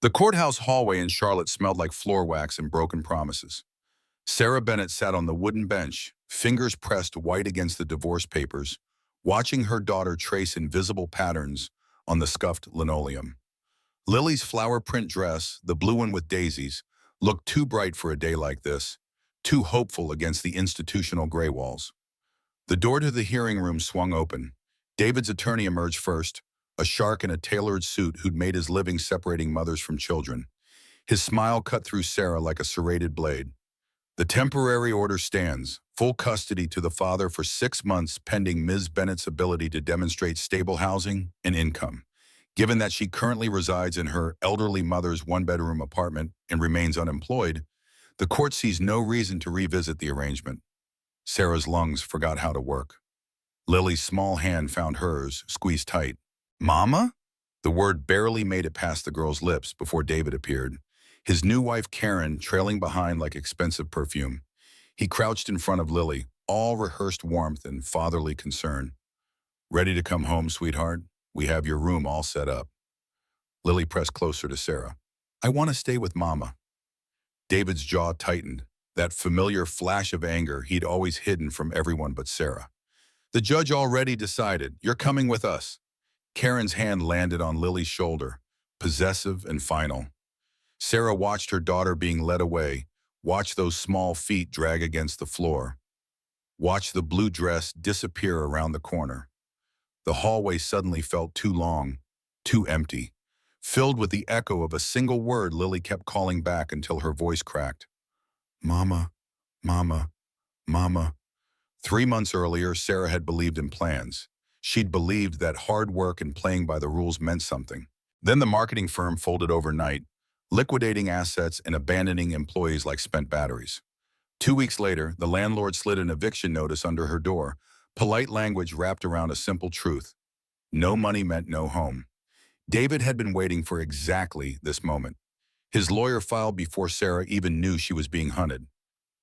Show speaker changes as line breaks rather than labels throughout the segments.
The courthouse hallway in Charlotte smelled like floor wax and broken promises. Sarah Bennett sat on the wooden bench, fingers pressed white against the divorce papers, watching her daughter trace invisible patterns on the scuffed linoleum. Lily's flower print dress, the blue one with daisies, looked too bright for a day like this, too hopeful against the institutional gray walls. The door to the hearing room swung open. David's attorney emerged first, a shark in a tailored suit who'd made his living separating mothers from children. His smile cut through Sarah like a serrated blade. The temporary order stands, full custody to the father for 6 months pending Ms. Bennett's ability to demonstrate stable housing and income. Given that she currently resides in her elderly mother's one-bedroom apartment and remains unemployed, the court sees no reason to revisit the arrangement. Sarah's lungs forgot how to work. Lily's small hand found hers, squeezed tight. "Mama?" The word barely made it past the girl's lips before David appeared, his new wife Karen trailing behind like expensive perfume. He crouched in front of Lily, all rehearsed warmth and fatherly concern. "Ready to come home, sweetheart? We have your room all set up." Lily pressed closer to Sarah. "I want to stay with Mama." David's jaw tightened, that familiar flash of anger he'd always hidden from everyone but Sarah. "The judge already decided. You're coming with us." Karen's hand landed on Lily's shoulder, possessive and final. Sarah watched her daughter being led away, watched those small feet drag against the floor, watched the blue dress disappear around the corner. The hallway suddenly felt too long, too empty, filled with the echo of a single word Lily kept calling back until her voice cracked. "Mama, Mama, Mama." 3 months earlier, Sarah had believed in plans. She'd believed that hard work and playing by the rules meant something. Then the marketing firm folded overnight, liquidating assets and abandoning employees like spent batteries. 2 weeks later, the landlord slid an eviction notice under her door, polite language wrapped around a simple truth. No money meant no home. David had been waiting for exactly this moment. His lawyer filed before Sarah even knew she was being hunted.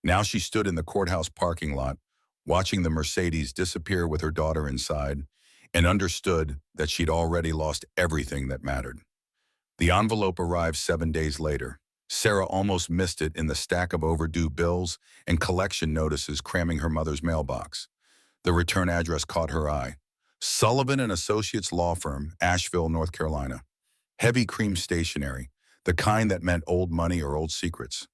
Now she stood in the courthouse parking lot, watching the Mercedes disappear with her daughter inside, and understood that she'd already lost everything that mattered. The envelope arrived 7 days later. Sarah almost missed it in the stack of overdue bills and collection notices cramming her mother's mailbox. The return address caught her eye. Sullivan and Associates Law Firm, Asheville, North Carolina. Heavy cream stationery, the kind that meant old money or old secrets.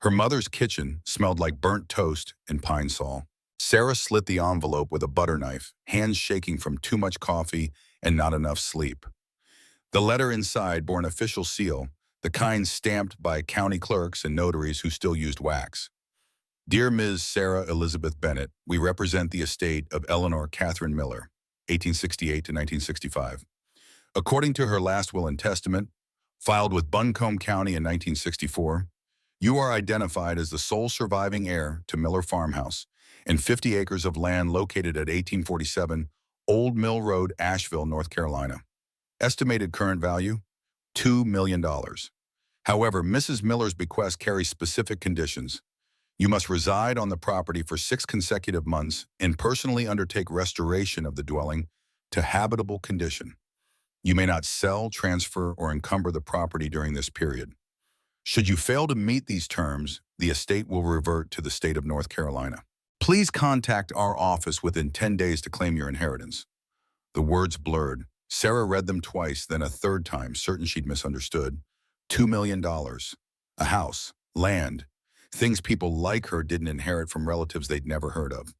Her mother's kitchen smelled like burnt toast and pine sol. Sarah slit the envelope with a butter knife, hands shaking from too much coffee and not enough sleep. The letter inside bore an official seal, the kind stamped by county clerks and notaries who still used wax. "Dear Ms. Sarah Elizabeth Bennett, we represent the estate of Eleanor Catherine Miller, 1868 to 1965. According to her last will and testament, filed with Buncombe County in 1964, you are identified as the sole surviving heir to Miller Farmhouse and 50 acres of land located at 1847 Old Mill Road, Asheville, North Carolina. Estimated current value, $2 million. However, Mrs. Miller's bequest carries specific conditions. You must reside on the property for 6 consecutive months and personally undertake restoration of the dwelling to habitable condition. You may not sell, transfer, or encumber the property during this period. Should you fail to meet these terms, the estate will revert to the state of North Carolina. Please contact our office within 10 days to claim your inheritance." The words blurred. Sarah read them twice, then a third time, certain she'd misunderstood. $2 million. A house, land, things people like her didn't inherit from relatives they'd never heard of.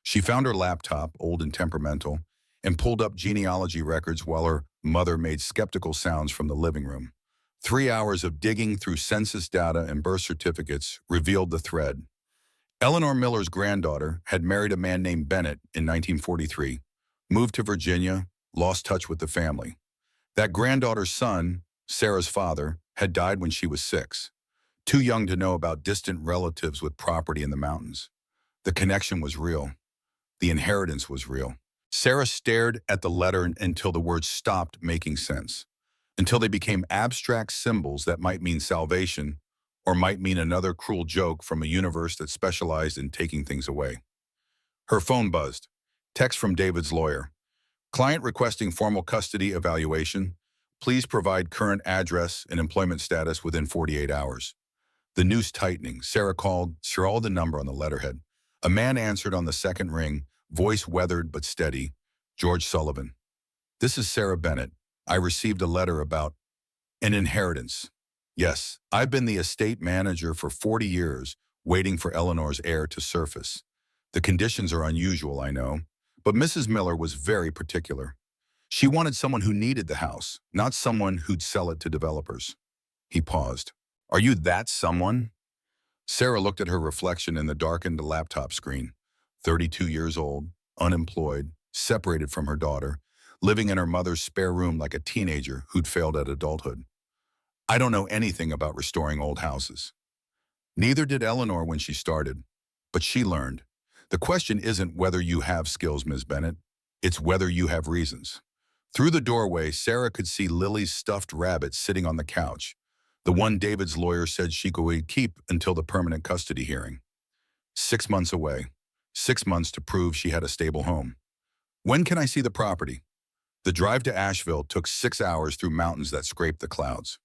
She found her laptop, old and temperamental, and pulled up genealogy records while her mother made skeptical sounds from the living room. 3 hours of digging through census data and birth certificates revealed the thread. Eleanor Miller's granddaughter had married a man named Bennett in 1943, moved to Virginia, lost touch with the family. That granddaughter's son, Sarah's father, had died when she was 6, too young to know about distant relatives with property in the mountains. The connection was real. The inheritance was real. Sarah stared at the letter until the words stopped making sense, until they became abstract symbols that might mean salvation or might mean another cruel joke from a universe that specialized in taking things away. Her phone buzzed. Text from David's lawyer. "Client requesting formal custody evaluation. Please provide current address and employment status within 48 hours. The noose tightening, Sarah called, scrawled the number on the letterhead. A man answered on the second ring, voice weathered but steady. George Sullivan. This is Sarah Bennett. I received a letter about an inheritance. Yes, I've been the estate manager for 40 years, waiting for Eleanor's heir to surface. The conditions are unusual, I know, but Mrs. Miller was very particular. She wanted someone who needed the house, not someone who'd sell it to developers. He paused. Are you that someone? Sarah looked at her reflection in the darkened laptop screen. 32 years old, unemployed, separated from her daughter, living in her mother's spare room like a teenager who'd failed at adulthood. I don't know anything about restoring old houses. Neither did Eleanor when she started, but she learned. The question isn't whether you have skills, Ms. Bennett. It's whether you have reasons. Through the doorway, Sarah could see Lily's stuffed rabbit sitting on the couch, the one David's lawyer said she could keep until the permanent custody hearing. 6 months away. 6 months to prove she had a stable home. When can I see the property? The drive to Asheville took 6 hours through mountains that scraped the clouds.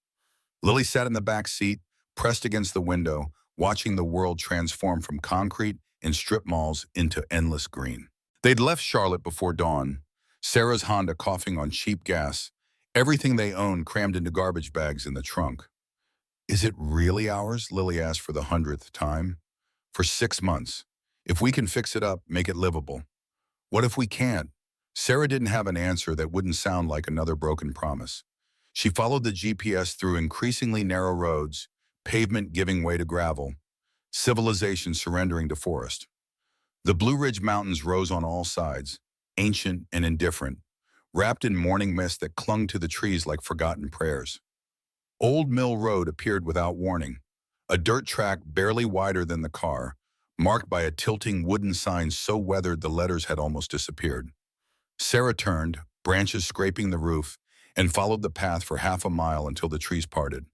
Lily sat in the back seat, pressed against the window, watching the world transform from concrete and strip malls into endless green. They'd left Charlotte before dawn, Sarah's Honda coughing on cheap gas, everything they owned crammed into garbage bags in the trunk. Is it really ours? Lily asked for the 100th time. For 6 months. If we can fix it up, make it livable. What if we can't? Sarah didn't have an answer that wouldn't sound like another broken promise. She followed the GPS through increasingly narrow roads, pavement giving way to gravel, civilization surrendering to forest. The Blue Ridge Mountains rose on all sides, ancient and indifferent, wrapped in morning mist that clung to the trees like forgotten prayers. Old Mill Road appeared without warning, a dirt track barely wider than the car, marked by a tilting wooden sign so weathered the letters had almost disappeared. Sarah turned, branches scraping the roof, and followed the path for half a mile until the trees parted.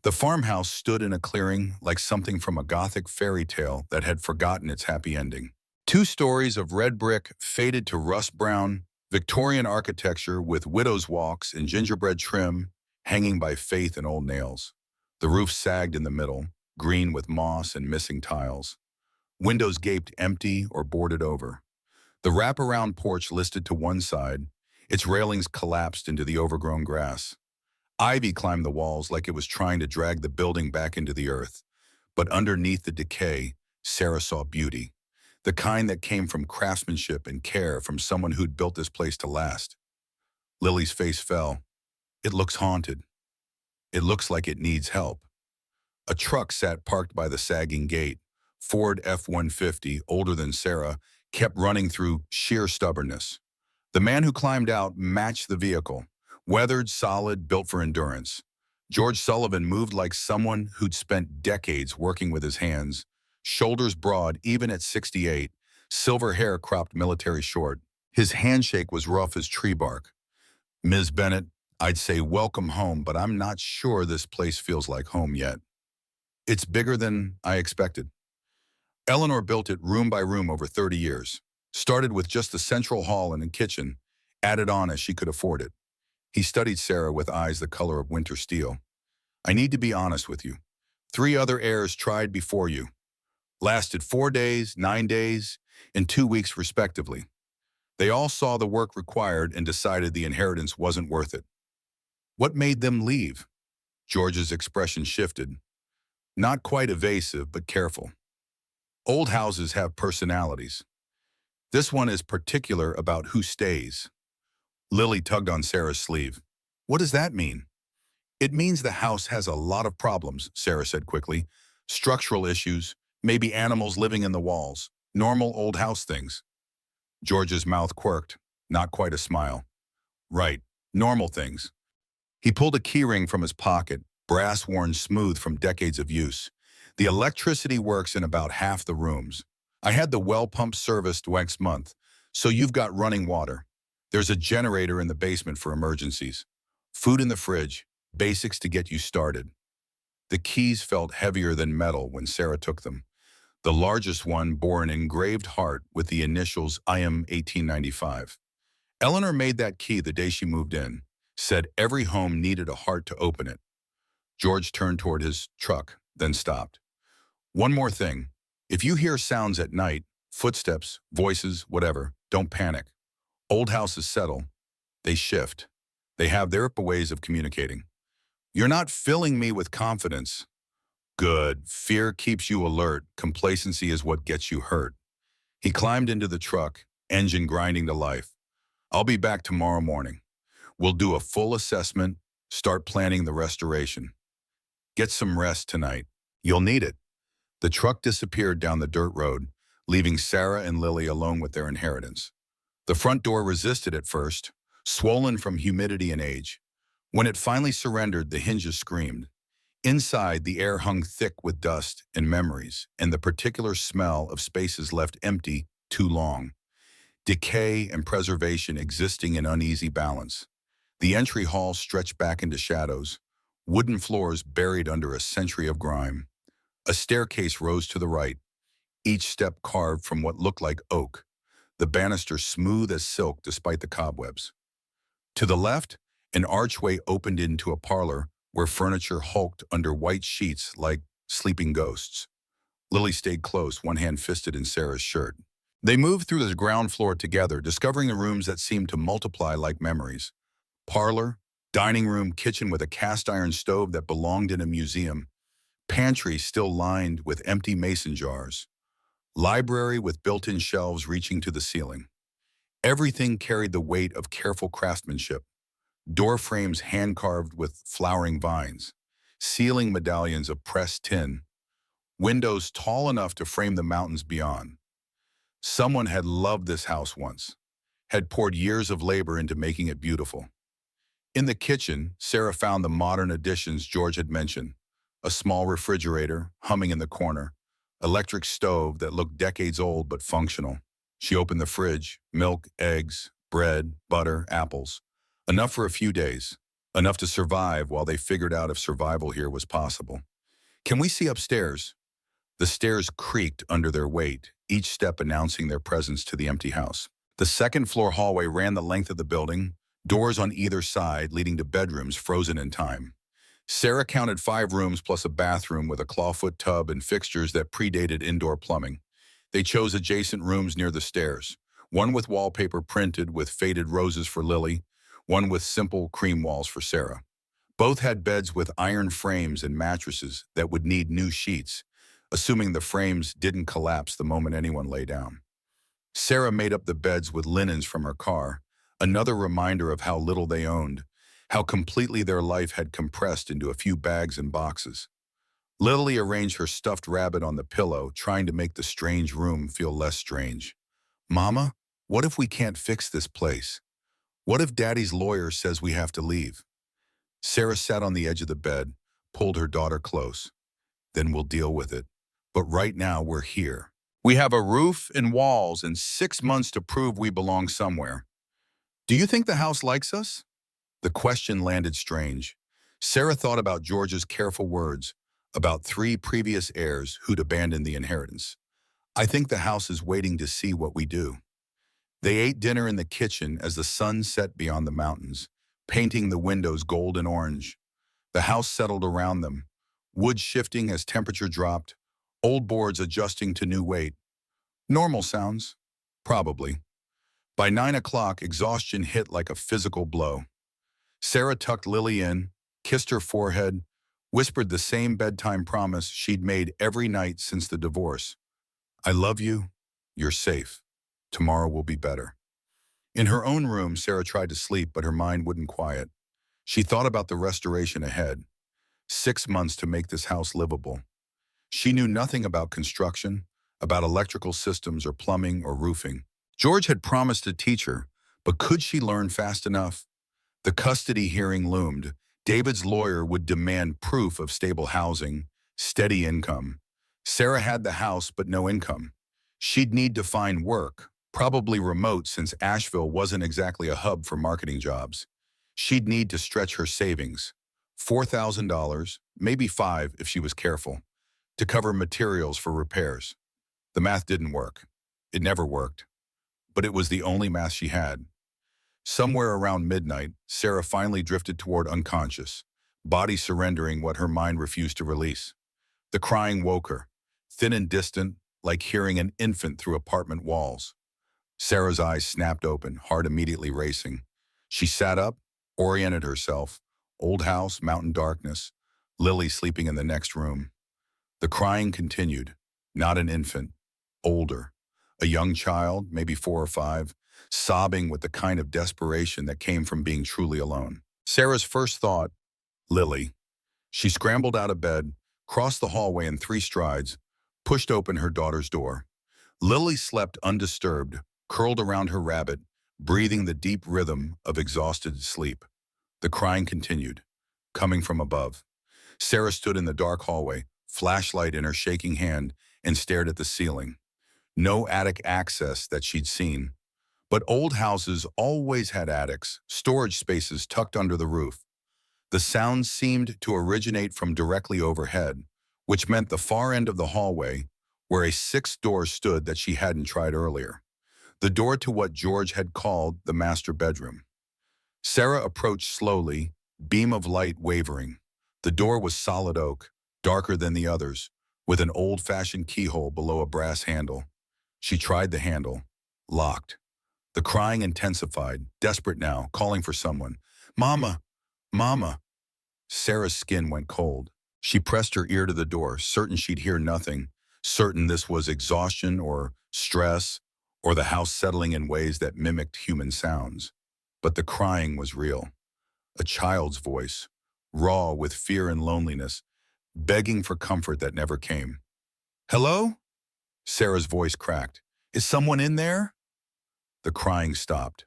The farmhouse stood in a clearing like something from a Gothic fairy tale that had forgotten its happy ending. 2 stories of red brick faded to rust brown, Victorian architecture with widow's walks and gingerbread trim hanging by faith and old nails. The roof sagged in the middle, green with moss and missing tiles. Windows gaped empty or boarded over. The wraparound porch listed to one side, its railings collapsed into the overgrown grass. Ivy climbed the walls like it was trying to drag the building back into the earth. But underneath the decay, Sarah saw beauty, the kind that came from craftsmanship and care from someone who'd built this place to last. Lily's face fell. It looks haunted. It looks like it needs help. A truck sat parked by the sagging gate. Ford F-150, older than Sarah, kept running through sheer stubbornness. The man who climbed out matched the vehicle, weathered, solid, built for endurance. George Sullivan moved like someone who'd spent decades working with his hands, shoulders broad even at 68, silver hair cropped military short. His handshake was rough as tree bark. Ms. Bennett, I'd say welcome home, but I'm not sure this place feels like home yet. It's bigger than I expected. Eleanor built it room by room over 30 years. Started with just the central hall and a kitchen, added on as she could afford it. He studied Sarah with eyes the color of winter steel. I need to be honest with you. 3 other heirs tried before you. Lasted 4 days, 9 days, and 2 weeks respectively. They all saw the work required and decided the inheritance wasn't worth it. What made them leave? George's expression shifted. Not quite evasive, but careful. Old houses have personalities. This one is particular about who stays. Lily tugged on Sarah's sleeve. What does that mean? It means the house has a lot of problems, Sarah said quickly. Structural issues, maybe animals living in the walls, normal old house things. George's mouth quirked, not quite a smile. Right, normal things. He pulled a keyring from his pocket, brass worn smooth from decades of use. The electricity works in about half the rooms. I had the well pump serviced next month, so you've got running water. There's a generator in the basement for emergencies. Food in the fridge, basics to get you started. The keys felt heavier than metal when Sarah took them. The largest one bore an engraved heart with the initials I am 1895. Eleanor made that key the day she moved in. said every home needed a heart to open it. George turned toward his truck, then stopped. One more thing. If you hear sounds at night, footsteps, voices, whatever, don't panic. Old houses settle. They shift. They have their ways of communicating. You're not filling me with confidence. Good. Fear keeps you alert. Complacency is what gets you hurt. He climbed into the truck, engine grinding to life. I'll be back tomorrow morning. We'll do a full assessment, start planning the restoration. Get some rest tonight. You'll need it. The truck disappeared down the dirt road, leaving Sarah and Lily alone with their inheritance. The front door resisted at first, swollen from humidity and age. When it finally surrendered, the hinges screamed. Inside, the air hung thick with dust and memories, and the particular smell of spaces left empty too long. Decay and preservation existing in uneasy balance. The entry hall stretched back into shadows, wooden floors buried under a century of grime. A staircase rose to the right, each step carved from what looked like oak, the banister smooth as silk despite the cobwebs. To the left, an archway opened into a parlor where furniture hulked under white sheets like sleeping ghosts. Lily stayed close, one hand fisted in Sarah's shirt. They moved through the ground floor together, discovering the rooms that seemed to multiply like memories. Parlor, dining room, kitchen with a cast-iron stove that belonged in a museum, pantry still lined with empty mason jars, library with built-in shelves reaching to the ceiling. Everything carried the weight of careful craftsmanship. Door frames hand-carved with flowering vines, ceiling medallions of pressed tin, windows tall enough to frame the mountains beyond. Someone had loved this house once, had poured years of labor into making it beautiful. In the kitchen, Sarah found the modern additions George had mentioned. A small refrigerator, humming in the corner, electric stove that looked decades old but functional. She opened the fridge, milk, eggs, bread, butter, apples. Enough for a few days, enough to survive while they figured out if survival here was possible. Can we see upstairs? The stairs creaked under their weight, each step announcing their presence to the empty house. The second-floor hallway ran the length of the building, doors on either side leading to bedrooms frozen in time. Sarah counted 5 rooms plus a bathroom with a clawfoot tub and fixtures that predated indoor plumbing. They chose adjacent rooms near the stairs, one with wallpaper printed with faded roses for Lily, one with simple cream walls for Sarah. Both had beds with iron frames and mattresses that would need new sheets, assuming the frames didn't collapse the moment anyone lay down. Sarah made up the beds with linens from her car, another reminder of how little they owned, how completely their life had compressed into a few bags and boxes. Lily arranged her stuffed rabbit on the pillow, trying to make the strange room feel less strange. Mama, what if we can't fix this place? What if Daddy's lawyer says we have to leave? Sarah sat on the edge of the bed, pulled her daughter close. Then we'll deal with it. But right now we're here. We have a roof and walls and 6 months to prove we belong somewhere. Do you think the house likes us? The question landed strange. Sarah thought about George's careful words, about 3 previous heirs who'd abandoned the inheritance. I think the house is waiting to see what we do. They ate dinner in the kitchen as the sun set beyond the mountains, painting the windows gold and orange. The house settled around them, wood shifting as temperature dropped, old boards adjusting to new weight. Normal sounds? Probably. By 9 o'clock, exhaustion hit like a physical blow. Sarah tucked Lily in, kissed her forehead, whispered the same bedtime promise she'd made every night since the divorce. I love you. You're safe. Tomorrow will be better. In her own room, Sarah tried to sleep, but her mind wouldn't quiet. She thought about the restoration ahead. 6 months to make this house livable. She knew nothing about construction, about electrical systems or plumbing or roofing. George had promised to teach her, but could she learn fast enough? The custody hearing loomed. David's lawyer would demand proof of stable housing, steady income. Sarah had the house, but no income. She'd need to find work, probably remote since Asheville wasn't exactly a hub for marketing jobs. She'd need to stretch her savings, $4,000, maybe 5 if she was careful, to cover materials for repairs. The math didn't work. It never worked. But it was the only math she had. Somewhere around midnight, Sarah finally drifted toward unconscious, body surrendering what her mind refused to release. The crying woke her, thin and distant, like hearing an infant through apartment walls. Sarah's eyes snapped open, heart immediately racing. She sat up, oriented herself. Old house, mountain darkness, Lily sleeping in the next room. The crying continued. Not an infant, older. A young child, maybe 4 or 5, sobbing with the kind of desperation that came from being truly alone. Sarah's first thought, Lily. She scrambled out of bed, crossed the hallway in 3 strides, pushed open her daughter's door. Lily slept undisturbed, curled around her rabbit, breathing the deep rhythm of exhausted sleep. The crying continued, coming from above. Sarah stood in the dark hallway, flashlight in her shaking hand, and stared at the ceiling. No attic access that she'd seen. But old houses always had attics, storage spaces tucked under the roof. The sounds seemed to originate from directly overhead, which meant the far end of the hallway, where a sixth door stood that she hadn't tried earlier. The door to what George had called the master bedroom. Sarah approached slowly, beam of light wavering. The door was solid oak, darker than the others, with an old-fashioned keyhole below a brass handle. She tried the handle. Locked. The crying intensified, desperate now, calling for someone. Mama! Mama! Sarah's skin went cold. She pressed her ear to the door, certain she'd hear nothing, certain this was exhaustion or stress, or the house settling in ways that mimicked human sounds. But the crying was real. A child's voice, raw with fear and loneliness, begging for comfort that never came. Hello? Sarah's voice cracked. Is someone in there? The crying stopped.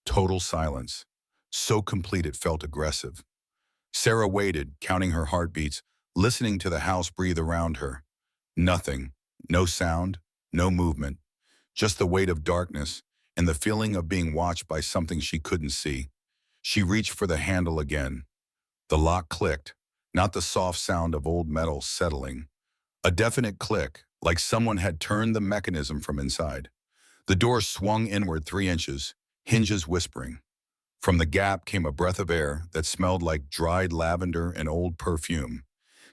Total silence. So complete it felt aggressive. Sarah waited, counting her heartbeats, listening to the house breathe around her. Nothing. No sound. No movement. Just the weight of darkness and the feeling of being watched by something she couldn't see. She reached for the handle again. The lock clicked, not the soft sound of old metal settling. A definite click, like someone had turned the mechanism from inside. The door swung inward 3 inches, hinges whispering. From the gap came a breath of air that smelled like dried lavender and old perfume,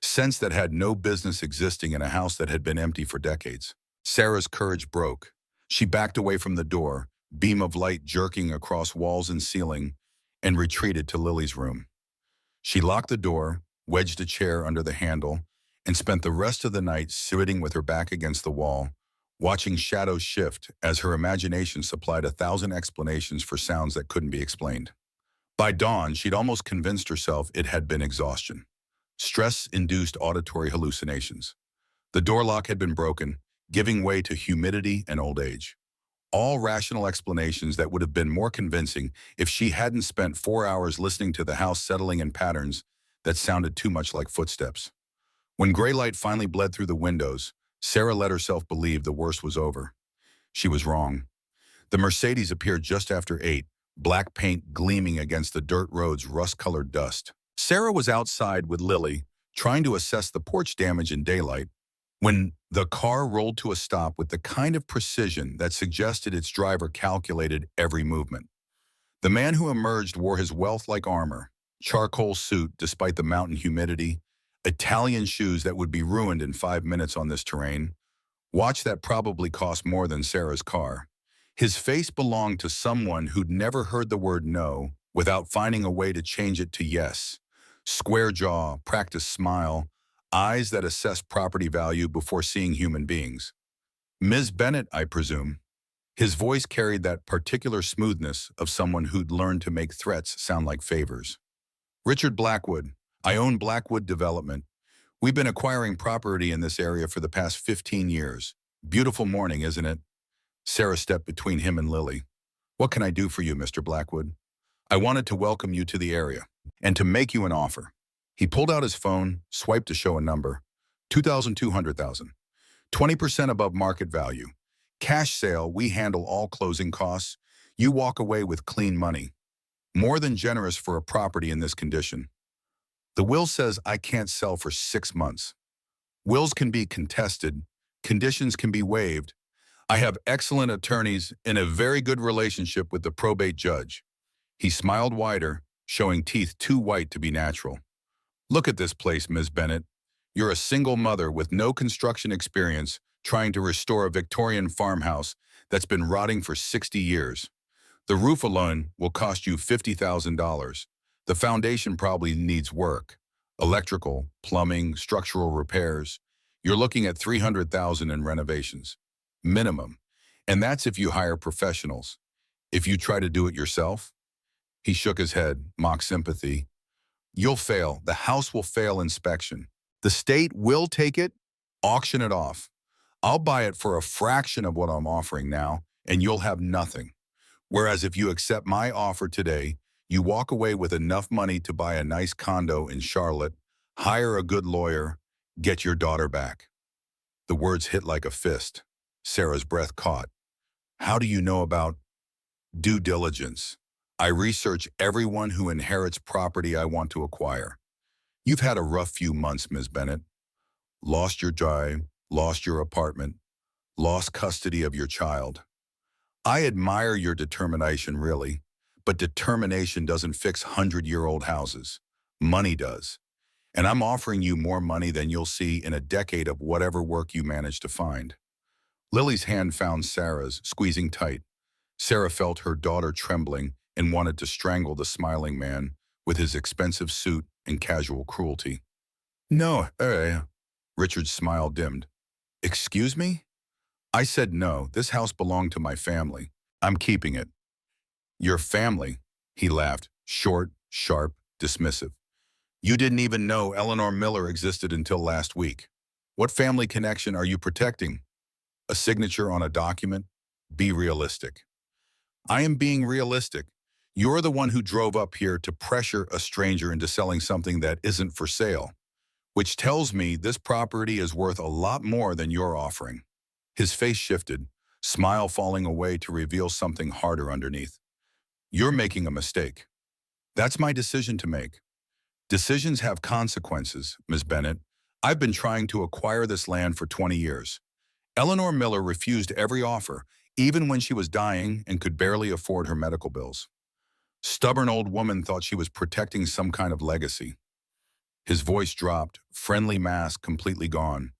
scents that had no business existing in a house that had been empty for decades. Sarah's courage broke. She backed away from the door, beam of light jerking across walls and ceiling, and retreated to Lily's room. She locked the door, wedged a chair under the handle, and spent the rest of the night sitting with her back against the wall, watching shadows shift as her imagination supplied 1,000 explanations for sounds that couldn't be explained. By dawn, she'd almost convinced herself it had been exhaustion. Stress-induced auditory hallucinations. The door lock had been broken, giving way to humidity and old age. All rational explanations that would have been more convincing if she hadn't spent 4 hours listening to the house settling in patterns that sounded too much like footsteps. When gray light finally bled through the windows, Sarah let herself believe the worst was over. She was wrong. The Mercedes appeared just after 8, black paint gleaming against the dirt road's rust-colored dust. Sarah was outside with Lily, trying to assess the porch damage in daylight, when the car rolled to a stop with the kind of precision that suggested its driver calculated every movement. The man who emerged wore his wealth like armor, charcoal suit despite the mountain humidity, Italian shoes that would be ruined in 5 minutes on this terrain, watch that probably cost more than Sarah's car. His face belonged to someone who'd never heard the word no without finding a way to change it to yes. Square jaw, practiced smile, eyes that assess property value before seeing human beings. Ms. Bennett, I presume. His voice carried that particular smoothness of someone who'd learned to make threats sound like favors. Richard Blackwood. I own Blackwood Development. We've been acquiring property in this area for the past 15 years. Beautiful morning, isn't it? Sarah stepped between him and Lily. What can I do for you, Mr. Blackwood? I wanted to welcome you to the area and to make you an offer. He pulled out his phone, swiped to show a number. 2,200,000. 20% above market value. Cash sale, we handle all closing costs. You walk away with clean money. More than generous for a property in this condition. The will says I can't sell for 6 months. Wills can be contested. Conditions can be waived. I have excellent attorneys and a very good relationship with the probate judge. He smiled wider, showing teeth too white to be natural. Look at this place, Ms. Bennett. You're a single mother with no construction experience trying to restore a Victorian farmhouse that's been rotting for 60 years. The roof alone will cost you $50,000. The foundation probably needs work. Electrical, plumbing, structural repairs. You're looking at $300,000 in renovations. Minimum. And that's if you hire professionals. If you try to do it yourself, he shook his head, mock sympathy. You'll fail. The house will fail inspection. The state will take it, auction it off. I'll buy it for a fraction of what I'm offering now, and you'll have nothing. Whereas if you accept my offer today, you walk away with enough money to buy a nice condo in Charlotte, hire a good lawyer, get your daughter back. The words hit like a fist. Sarah's breath caught. How do you know about due diligence? I research everyone who inherits property I want to acquire. You've had a rough few months, Ms. Bennett. Lost your job, lost your apartment, lost custody of your child. I admire your determination, really, but determination doesn't fix 100-year-old houses. Money does. And I'm offering you more money than you'll see in a decade of whatever work you manage to find. Lily's hand found Sarah's, squeezing tight. Sarah felt her daughter trembling and wanted to strangle the smiling man with his expensive suit and casual cruelty. No, Richard's smile dimmed. Excuse me? I said no, this house belonged to my family. I'm keeping it. Your family? He laughed, short, sharp, dismissive. You didn't even know Eleanor Miller existed until last week. What family connection are you protecting? A signature on a document? Be realistic. I am being realistic. You're the one who drove up here to pressure a stranger into selling something that isn't for sale, which tells me this property is worth a lot more than you're offering. His face shifted, smile falling away to reveal something harder underneath. You're making a mistake. That's my decision to make. Decisions have consequences, Ms. Bennett. I've been trying to acquire this land for 20 years. Eleanor Miller refused every offer, even when she was dying and could barely afford her medical bills. Stubborn old woman thought she was protecting some kind of legacy. His voice dropped, friendly mask completely gone.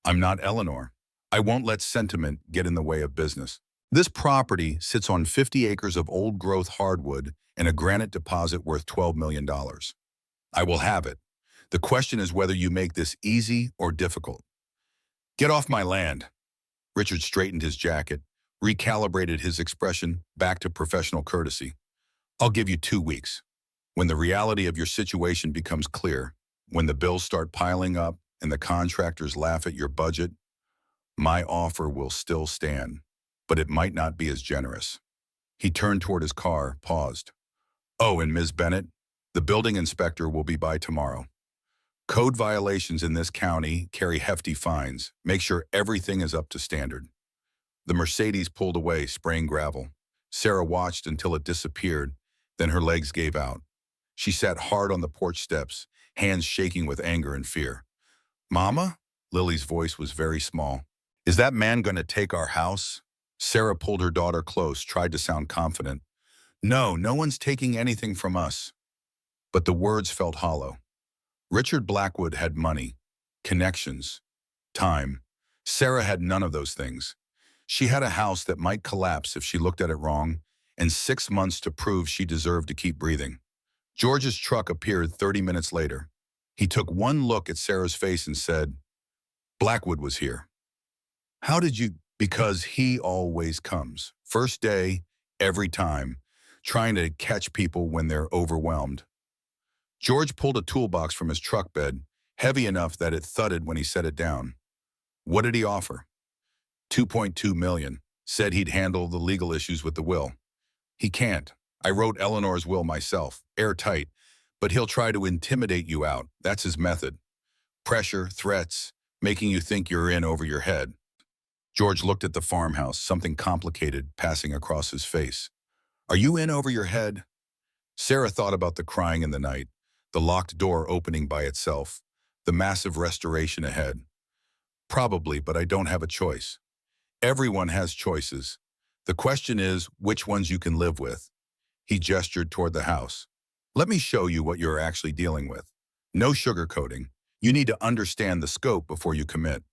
I'm not Eleanor. I won't let sentiment get in the way of business. This property sits on 50 acres of old-growth hardwood and a granite deposit worth $12 million. I will have it. The question is whether you make this easy or difficult. Get off my land. Richard straightened his jacket, recalibrated his expression back to professional courtesy. I'll give you 2 weeks. When the reality of your situation becomes clear, when the bills start piling up and the contractors laugh at your budget, my offer will still stand, but it might not be as generous. He turned toward his car, paused. Oh, and Ms. Bennett, the building inspector will be by tomorrow. Code violations in this county carry hefty fines. Make sure everything is up to standard. The Mercedes pulled away, spraying gravel. Sarah watched until it disappeared, then her legs gave out. She sat hard on the porch steps, hands shaking with anger and fear. Mama? Lily's voice was very small. Is that man going to take our house? Sarah pulled her daughter close, tried to sound confident. No, no one's taking anything from us. But the words felt hollow. Richard Blackwood had money, connections, time. Sarah had none of those things. She had a house that might collapse if she looked at it wrong, and 6 months to prove she deserved to keep breathing. George's truck appeared 30 minutes later. He took one look at Sarah's face and said, Blackwood was here. How did you? Because he always comes. First day, every time, trying to catch people when they're overwhelmed. George pulled a toolbox from his truck bed, heavy enough that it thudded when he set it down. What did he offer? $2.2 million. Said he'd handle the legal issues with the will. He can't. I wrote Eleanor's will myself, airtight, but he'll try to intimidate you out. That's his method. Pressure, threats, making you think you're in over your head. George looked at the farmhouse, something complicated passing across his face. Are you in over your head? Sarah thought about the crying in the night, the locked door opening by itself, the massive restoration ahead. Probably, but I don't have a choice. Everyone has choices. The question is which ones you can live with. He gestured toward the house. Let me show you what you're actually dealing with. No sugarcoating. You need to understand the scope before you commit.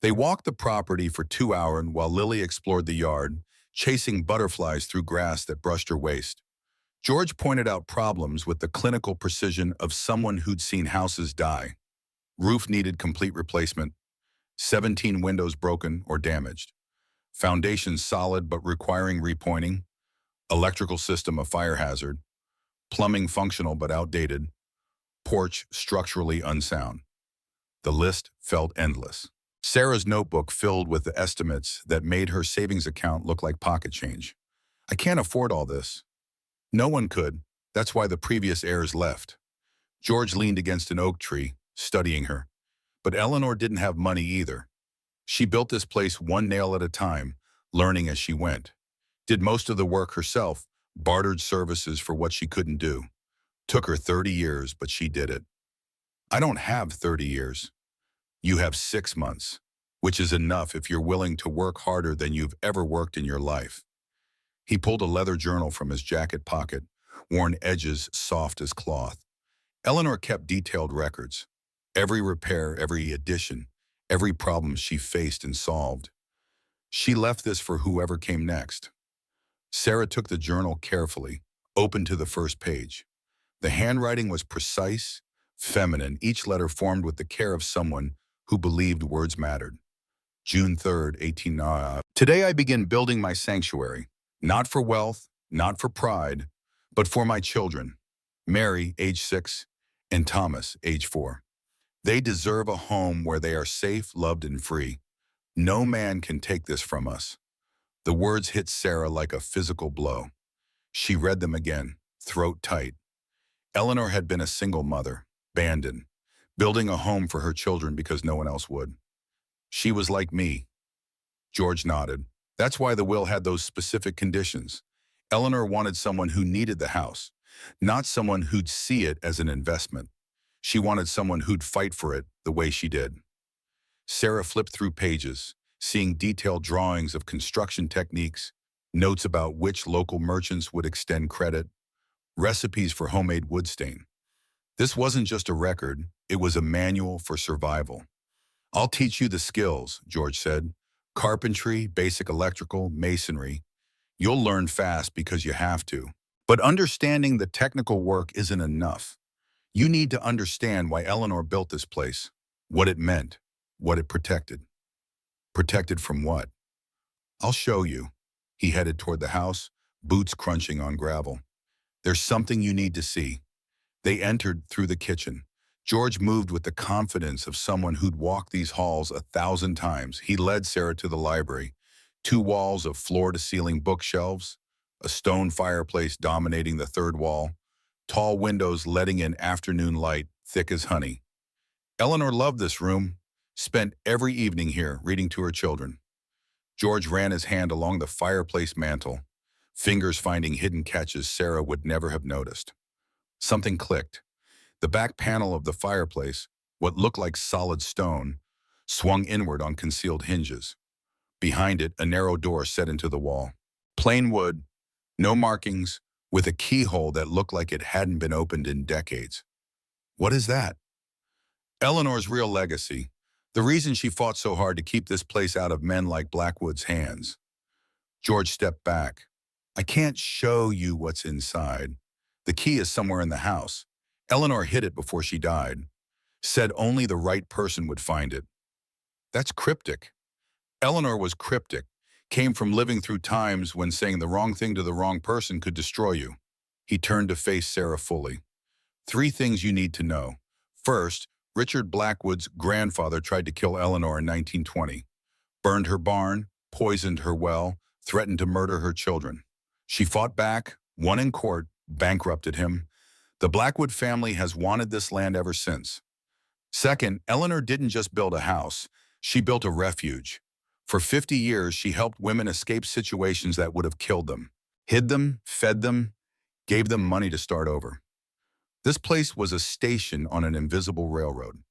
They walked the property for 2 hours while Lily explored the yard, chasing butterflies through grass that brushed her waist. George pointed out problems with the clinical precision of someone who'd seen houses die. Roof needed complete replacement, 17 windows broken or damaged, foundation solid but requiring repointing, electrical system a fire hazard, plumbing functional but outdated, porch structurally unsound. The list felt endless. Sarah's notebook filled with the estimates that made her savings account look like pocket change. I can't afford all this. No one could. That's why the previous heirs left. George leaned against an oak tree, studying her. But Eleanor didn't have money either. She built this place one nail at a time, learning as she went. Did most of the work herself, bartered services for what she couldn't do. Took her 30 years, but she did it. I don't have 30 years. You have 6 months, which is enough if you're willing to work harder than you've ever worked in your life. He pulled a leather journal from his jacket pocket, worn edges soft as cloth. Eleanor kept detailed records. Every repair, every addition, every problem she faced and solved. She left this for whoever came next. Sarah took the journal carefully, opened to the first page. The handwriting was precise, feminine, each letter formed with the care of someone who believed words mattered. June 3rd, 1890. Today I begin building my sanctuary, not for wealth, not for pride, but for my children, Mary, age 6, and Thomas, age 4. They deserve a home where they are safe, loved, and free. No man can take this from us. The words hit Sarah like a physical blow. She read them again, throat tight. Eleanor had been a single mother, abandoned, building a home for her children because no one else would. She was like me. George nodded. That's why the will had those specific conditions. Eleanor wanted someone who needed the house, not someone who'd see it as an investment. She wanted someone who'd fight for it the way she did. Sarah flipped through pages, seeing detailed drawings of construction techniques, notes about which local merchants would extend credit, recipes for homemade wood stain. This wasn't just a record, it was a manual for survival. I'll teach you the skills, George said. Carpentry, basic electrical, masonry. You'll learn fast because you have to. But understanding the technical work isn't enough. You need to understand why Eleanor built this place, what it meant, what it protected. Protected from what? I'll show you. He headed toward the house, boots crunching on gravel. There's something you need to see. They entered through the kitchen. George moved with the confidence of someone who'd walked these halls 1,000 times. He led Sarah to the library. 2 walls of floor-to-ceiling bookshelves, a stone fireplace dominating the third wall, tall windows letting in afternoon light thick as honey. Eleanor loved this room, spent every evening here reading to her children. George ran his hand along the fireplace mantel, fingers finding hidden catches Sarah would never have noticed. Something clicked. The back panel of the fireplace, what looked like solid stone, swung inward on concealed hinges. Behind it, a narrow door set into the wall. Plain wood, no markings, with a keyhole that looked like it hadn't been opened in decades. What is that? Eleanor's real legacy. The reason she fought so hard to keep this place out of men like Blackwood's hands. George stepped back. I can't show you what's inside. The key is somewhere in the house. Eleanor hid it before she died. Said only the right person would find it. That's cryptic. Eleanor was cryptic. Came from living through times when saying the wrong thing to the wrong person could destroy you. He turned to face Sarah fully. 3 things you need to know. First, Richard Blackwood's grandfather tried to kill Eleanor in 1920. Burned her barn, poisoned her well, threatened to murder her children. She fought back, won in court, bankrupted him. The Blackwood family has wanted this land ever since. Second, Eleanor didn't just build a house, she built a refuge. For 50 years, she helped women escape situations that would have killed them. Hid them, fed them, gave them money to start over. This place was a station on an invisible railroad.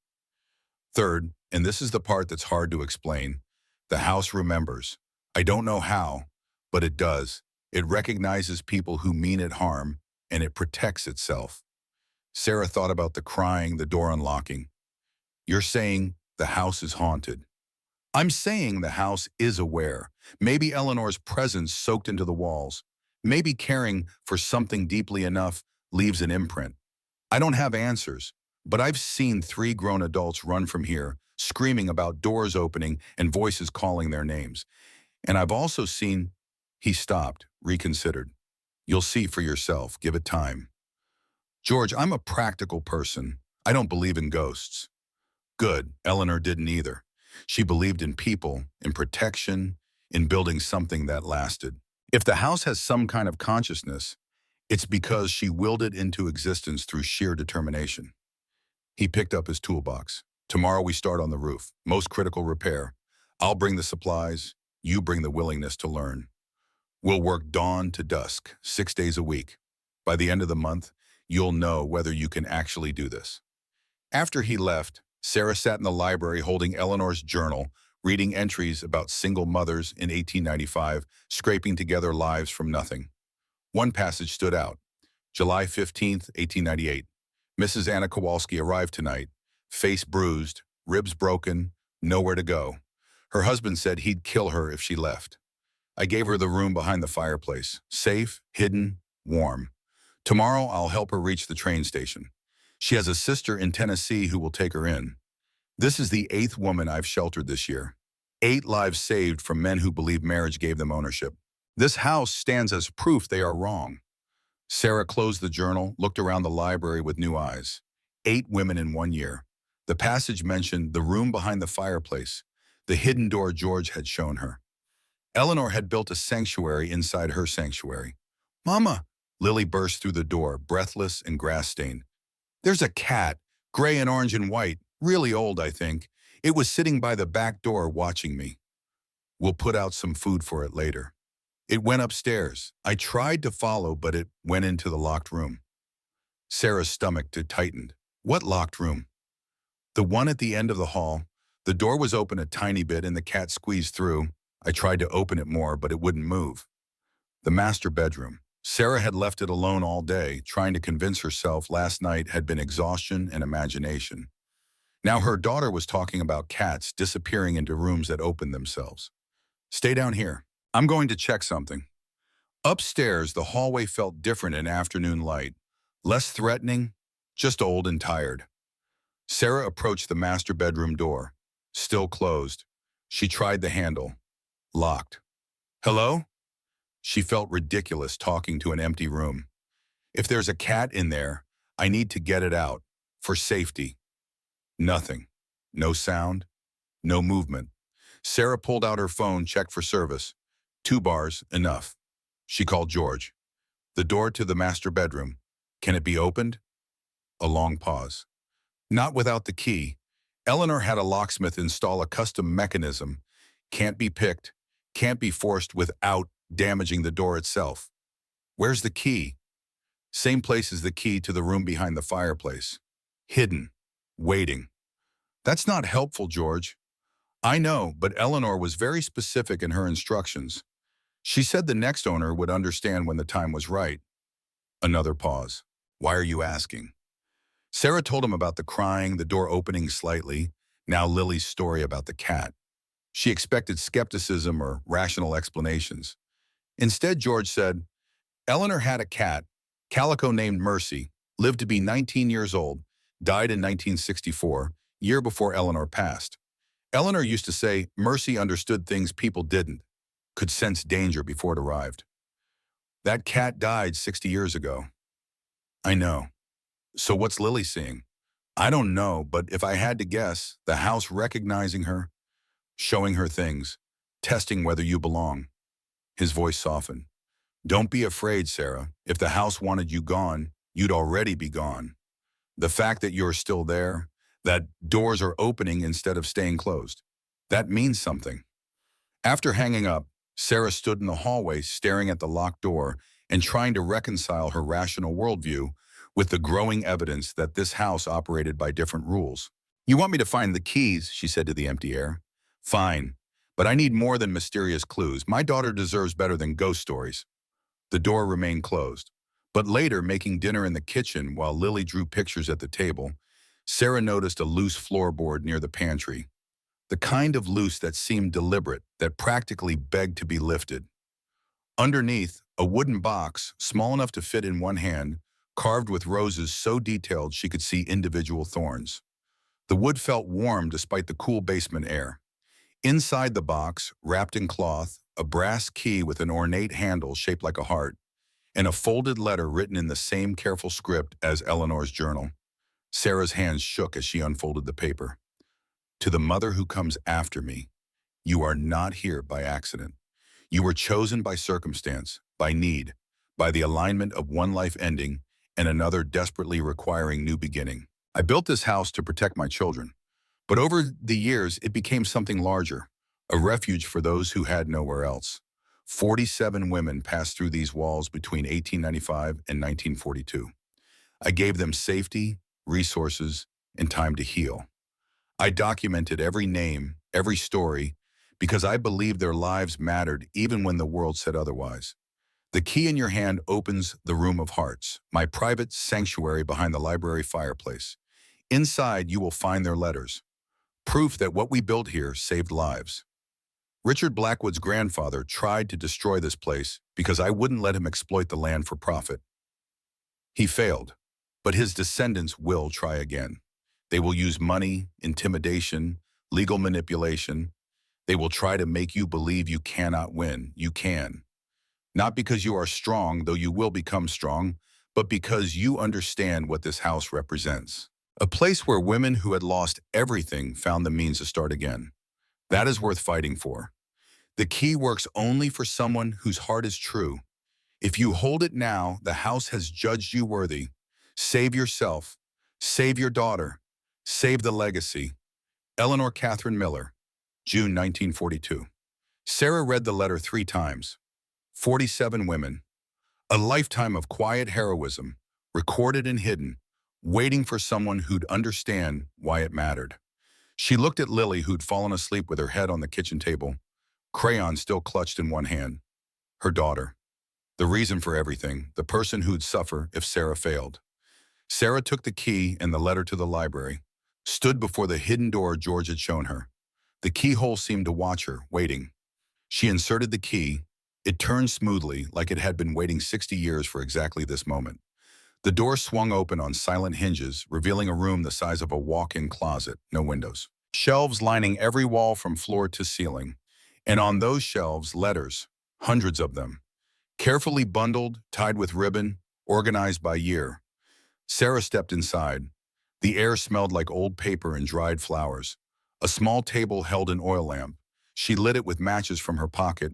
Third, and this is the part that's hard to explain, the house remembers. I don't know how, but it does. It recognizes people who mean it harm, and it protects itself. Sarah thought about the crying, the door unlocking. You're saying the house is haunted. I'm saying the house is aware. Maybe Eleanor's presence soaked into the walls. Maybe caring for something deeply enough leaves an imprint. I don't have answers, but I've seen 3 grown adults run from here, screaming about doors opening and voices calling their names. And I've also seen. He stopped, reconsidered. You'll see for yourself. Give it time. George, I'm a practical person. I don't believe in ghosts. Good. Eleanor didn't either. She believed in people, in protection, in building something that lasted. If the house has some kind of consciousness, it's because she willed it into existence through sheer determination. He picked up his toolbox. Tomorrow we start on the roof. Most critical repair. I'll bring the supplies. You bring the willingness to learn. We'll work dawn to dusk, 6 days a week. By the end of the month, you'll know whether you can actually do this. After he left, Sarah sat in the library holding Eleanor's journal, reading entries about single mothers in 1895, scraping together lives from nothing. One passage stood out. July 15th, 1898. Mrs. Anna Kowalski arrived tonight, face bruised, ribs broken, nowhere to go. Her husband said he'd kill her if she left. I gave her the room behind the fireplace, safe, hidden, warm. Tomorrow I'll help her reach the train station. She has a sister in Tennessee who will take her in. This is the 8th woman I've sheltered this year. 8 lives saved from men who believe marriage gave them ownership. This house stands as proof they are wrong. Sarah closed the journal, looked around the library with new eyes. 8 women in 1 year. The passage mentioned the room behind the fireplace, the hidden door George had shown her. Eleanor had built a sanctuary inside her sanctuary. Mama! Lily burst through the door, breathless and grass-stained. There's a cat, gray and orange and white, really old, I think. It was sitting by the back door watching me. We'll put out some food for it later. It went upstairs. I tried to follow, but it went into the locked room. Sarah's stomach tightened. What locked room? The one at the end of the hall. The door was open a tiny bit and the cat squeezed through. I tried to open it more, but it wouldn't move. The master bedroom. Sarah had left it alone all day, trying to convince herself last night had been exhaustion and imagination. Now her daughter was talking about cats disappearing into rooms that opened themselves. Stay down here. I'm going to check something. Upstairs, the hallway felt different in afternoon light. Less threatening, just old and tired. Sarah approached the master bedroom door. Still closed. She tried the handle. Locked. Hello? She felt ridiculous talking to an empty room. If there's a cat in there, I need to get it out. For safety. Nothing. No sound. No movement. Sarah pulled out her phone, checked for service. 2 bars, enough. She called George. The door to the master bedroom. Can it be opened? A long pause. Not without the key. Eleanor had a locksmith install a custom mechanism. Can't be picked. Can't be forced without damaging the door itself. Where's the key? Same place as the key to the room behind the fireplace. Hidden. Waiting. That's not helpful, George. I know, but Eleanor was very specific in her instructions. She said the next owner would understand when the time was right. Another pause. Why are you asking? Sarah told him about the crying, the door opening slightly, now Lily's story about the cat. She expected skepticism or rational explanations. Instead, George said, Eleanor had a cat, calico named Mercy, lived to be 19 years old, died in 1964, year before Eleanor passed. Eleanor used to say Mercy understood things people didn't, could sense danger before it arrived. That cat died 60 years ago. I know. So what's Lily seeing? I don't know, but if I had to guess, the house recognizing her, showing her things, testing whether you belong. His voice softened. Don't be afraid, Sarah. If the house wanted you gone, you'd already be gone. The fact that you're still there, that doors are opening instead of staying closed, that means something. After hanging up, Sarah stood in the hallway staring at the locked door and trying to reconcile her rational worldview with the growing evidence that this house operated by different rules. You want me to find the keys, she said to the empty air. Fine, but I need more than mysterious clues. My daughter deserves better than ghost stories. The door remained closed. But later, making dinner in the kitchen while Lily drew pictures at the table, Sarah noticed a loose floorboard near the pantry. The kind of loose that seemed deliberate, that practically begged to be lifted. Underneath, a wooden box, small enough to fit in one hand, carved with roses so detailed she could see individual thorns. The wood felt warm despite the cool basement air. Inside the box, wrapped in cloth, a brass key with an ornate handle shaped like a heart, and a folded letter written in the same careful script as Eleanor's journal. Sarah's hands shook as she unfolded the paper. To the mother who comes after me, you are not here by accident. You were chosen by circumstance, by need, by the alignment of one life ending and another desperately requiring new beginning. I built this house to protect my children, but over the years it became something larger, a refuge for those who had nowhere else. 47 women passed through these walls between 1895 and 1942. I gave them safety, resources, and time to heal. I documented every name, every story, because I believed their lives mattered even when the world said otherwise. The key in your hand opens the room of hearts, my private sanctuary behind the library fireplace. Inside, you will find their letters, proof that what we built here saved lives. Richard Blackwood's grandfather tried to destroy this place because I wouldn't let him exploit the land for profit. He failed, but his descendants will try again. They will use money, intimidation, legal manipulation. They will try to make you believe you cannot win. You can. Not because you are strong, though you will become strong, but because you understand what this house represents. A place where women who had lost everything found the means to start again. That is worth fighting for. The key works only for someone whose heart is true. If you hold it now, the house has judged you worthy. Save yourself. Save your daughter. Save the legacy. Eleanor Catherine Miller, June 1942. Sarah read the letter 3 times. 47 women. A lifetime of quiet heroism, recorded and hidden, waiting for someone who'd understand why it mattered. She looked at Lily, who'd fallen asleep with her head on the kitchen table, crayon still clutched in one hand. Her daughter. The reason for everything, the person who'd suffer if Sarah failed. Sarah took the key and the letter to the library, stood before the hidden door George had shown her. The keyhole seemed to watch her, waiting. She inserted the key. It turned smoothly, like it had been waiting 60 years for exactly this moment. The door swung open on silent hinges, revealing a room the size of a walk-in closet, no windows. Shelves lining every wall from floor to ceiling. And on those shelves, letters, hundreds of them. Carefully bundled, tied with ribbon, organized by year. Sarah stepped inside. The air smelled like old paper and dried flowers. A small table held an oil lamp. She lit it with matches from her pocket,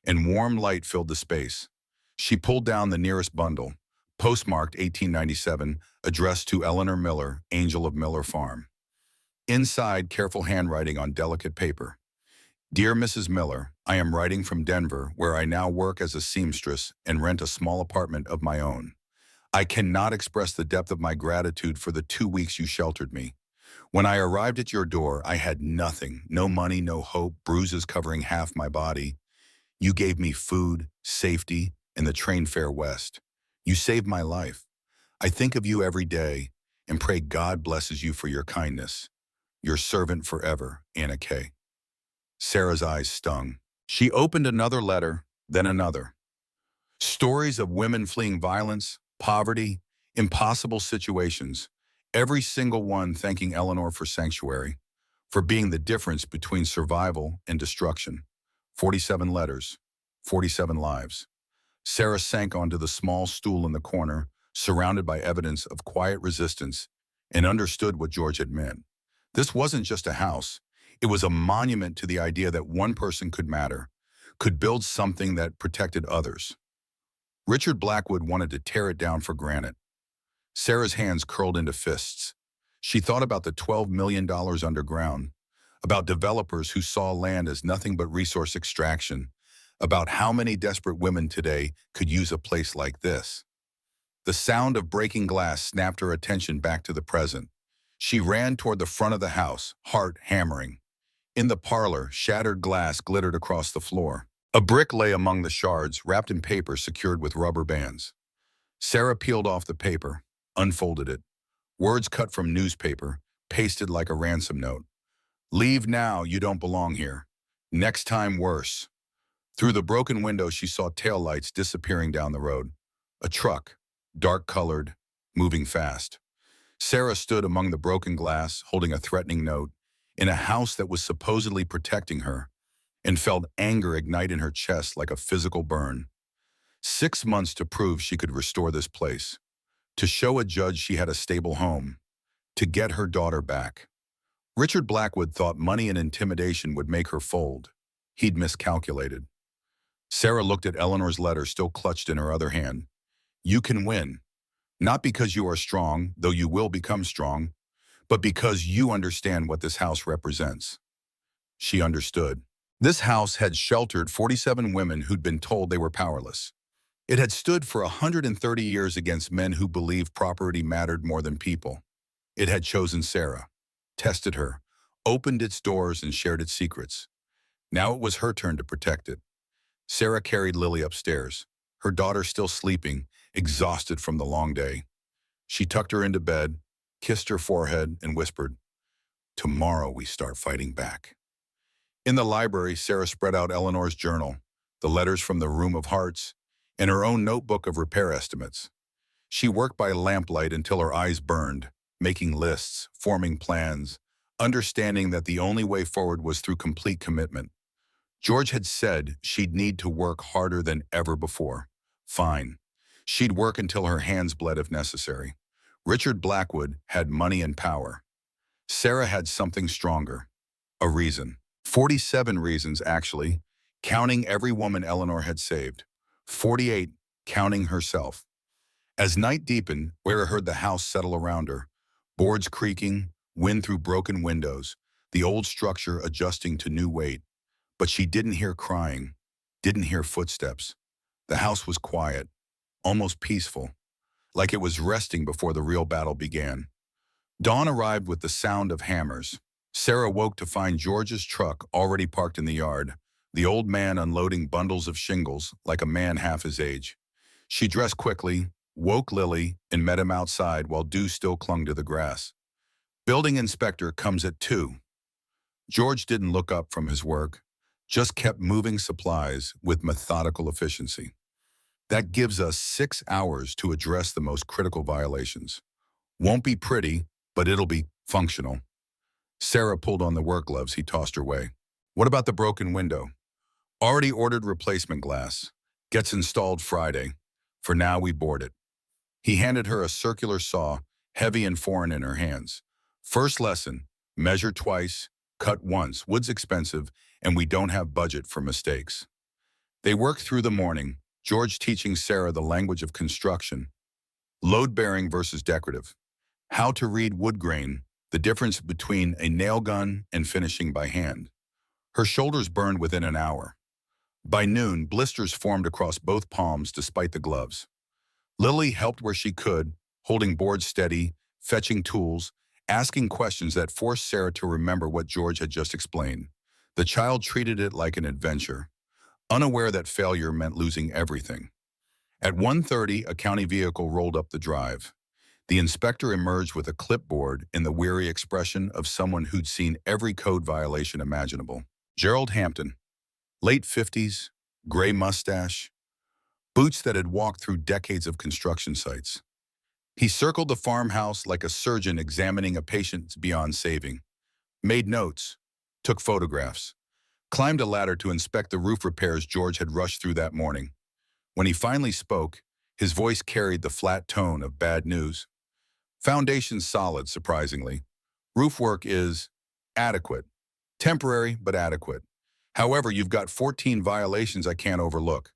and warm light filled the space. She pulled down the nearest bundle, postmarked 1897, addressed to Eleanor Miller, Angel of Miller Farm. Inside, careful handwriting on delicate paper. Dear Mrs. Miller, I am writing from Denver, where I now work as a seamstress and rent a small apartment of my own. I cannot express the depth of my gratitude for the 2 weeks you sheltered me. When I arrived at your door, I had nothing, no money, no hope, bruises covering half my body. You gave me food, safety, and the train fare west. You saved my life. I think of you every day and pray God blesses you for your kindness. Your servant forever, Anna K. Sarah's eyes stung. She opened another letter, then another. Stories of women fleeing violence, poverty, impossible situations, every single one thanking Eleanor for sanctuary, for being the difference between survival and destruction. 47 letters, 47 lives. Sarah sank onto the small stool in the corner, surrounded by evidence of quiet resistance, and understood what George had meant. This wasn't just a house. It was a monument to the idea that one person could matter, could build something that protected others. Richard Blackwood wanted to tear it down for granted. Sarah's hands curled into fists. She thought about the $12 million underground, about developers who saw land as nothing but resource extraction, about how many desperate women today could use a place like this. The sound of breaking glass snapped her attention back to the present. She ran toward the front of the house, heart hammering. In the parlor, shattered glass glittered across the floor. A brick lay among the shards, wrapped in paper secured with rubber bands. Sarah peeled off the paper, unfolded it. Words cut from newspaper, pasted like a ransom note. Leave now, you don't belong here. Next time worse. Through the broken window, she saw taillights disappearing down the road. A truck, dark-colored, moving fast. Sarah stood among the broken glass, holding a threatening note, in a house that was supposedly protecting her, and felt anger ignite in her chest like a physical burn. 6 months to prove she could restore this place, to show a judge she had a stable home, to get her daughter back. Richard Blackwood thought money and intimidation would make her fold. He'd miscalculated. Sarah looked at Eleanor's letter still clutched in her other hand. You can win. Not because you are strong, though you will become strong, but because you understand what this house represents. She understood. This house had sheltered 47 women who'd been told they were powerless. It had stood for 130 years against men who believed property mattered more than people. It had chosen Sarah, tested her, opened its doors and shared its secrets. Now it was her turn to protect it. Sarah carried Lily upstairs, her daughter still sleeping, exhausted from the long day. She tucked her into bed, kissed her forehead, and whispered, "Tomorrow we start fighting back." In the library, Sarah spread out Eleanor's journal, the letters from the Room of Hearts, and her own notebook of repair estimates. She worked by lamplight until her eyes burned, making lists, forming plans, understanding that the only way forward was through complete commitment. George had said she'd need to work harder than ever before. Fine. She'd work until her hands bled if necessary. Richard Blackwood had money and power. Sarah had something stronger. A reason. 47 reasons, actually, counting every woman Eleanor had saved. 48, counting herself. As night deepened, Sarah heard the house settle around her. Boards creaking, wind through broken windows, the old structure adjusting to new weight. But she didn't hear crying, didn't hear footsteps. The house was quiet, almost peaceful, like it was resting before the real battle began. Dawn arrived with the sound of hammers. Sarah woke to find George's truck already parked in the yard, the old man unloading bundles of shingles like a man half his age. She dressed quickly, woke Lily, and met him outside while dew still clung to the grass. Building inspector comes at 2. George didn't look up from his work, just kept moving supplies with methodical efficiency. That gives us 6 hours to address the most critical violations. Won't be pretty, but it'll be functional. Sarah pulled on the work gloves he tossed her way. What about the broken window? Already ordered replacement glass. Gets installed Friday. For now, we board it. He handed her a circular saw, heavy and foreign in her hands. First lesson, measure twice, cut once. Wood's expensive, and we don't have budget for mistakes. They worked through the morning, George teaching Sarah the language of construction. Load-bearing versus decorative. How to read wood grain, the difference between a nail gun and finishing by hand. Her shoulders burned within an hour. By noon, blisters formed across both palms despite the gloves. Lily helped where she could, holding boards steady, fetching tools, asking questions that forced Sarah to remember what George had just explained. The child treated it like an adventure, unaware that failure meant losing everything. At 1:30, a county vehicle rolled up the drive. The inspector emerged with a clipboard in the weary expression of someone who'd seen every code violation imaginable. Gerald Hampton, late 50s, gray mustache, boots that had walked through decades of construction sites. He circled the farmhouse like a surgeon examining a patient beyond saving, made notes, took photographs, climbed a ladder to inspect the roof repairs George had rushed through that morning. When he finally spoke, his voice carried the flat tone of bad news. Foundation's solid, surprisingly. Roof work is adequate. Temporary, but adequate. However, you've got 14 violations I can't overlook.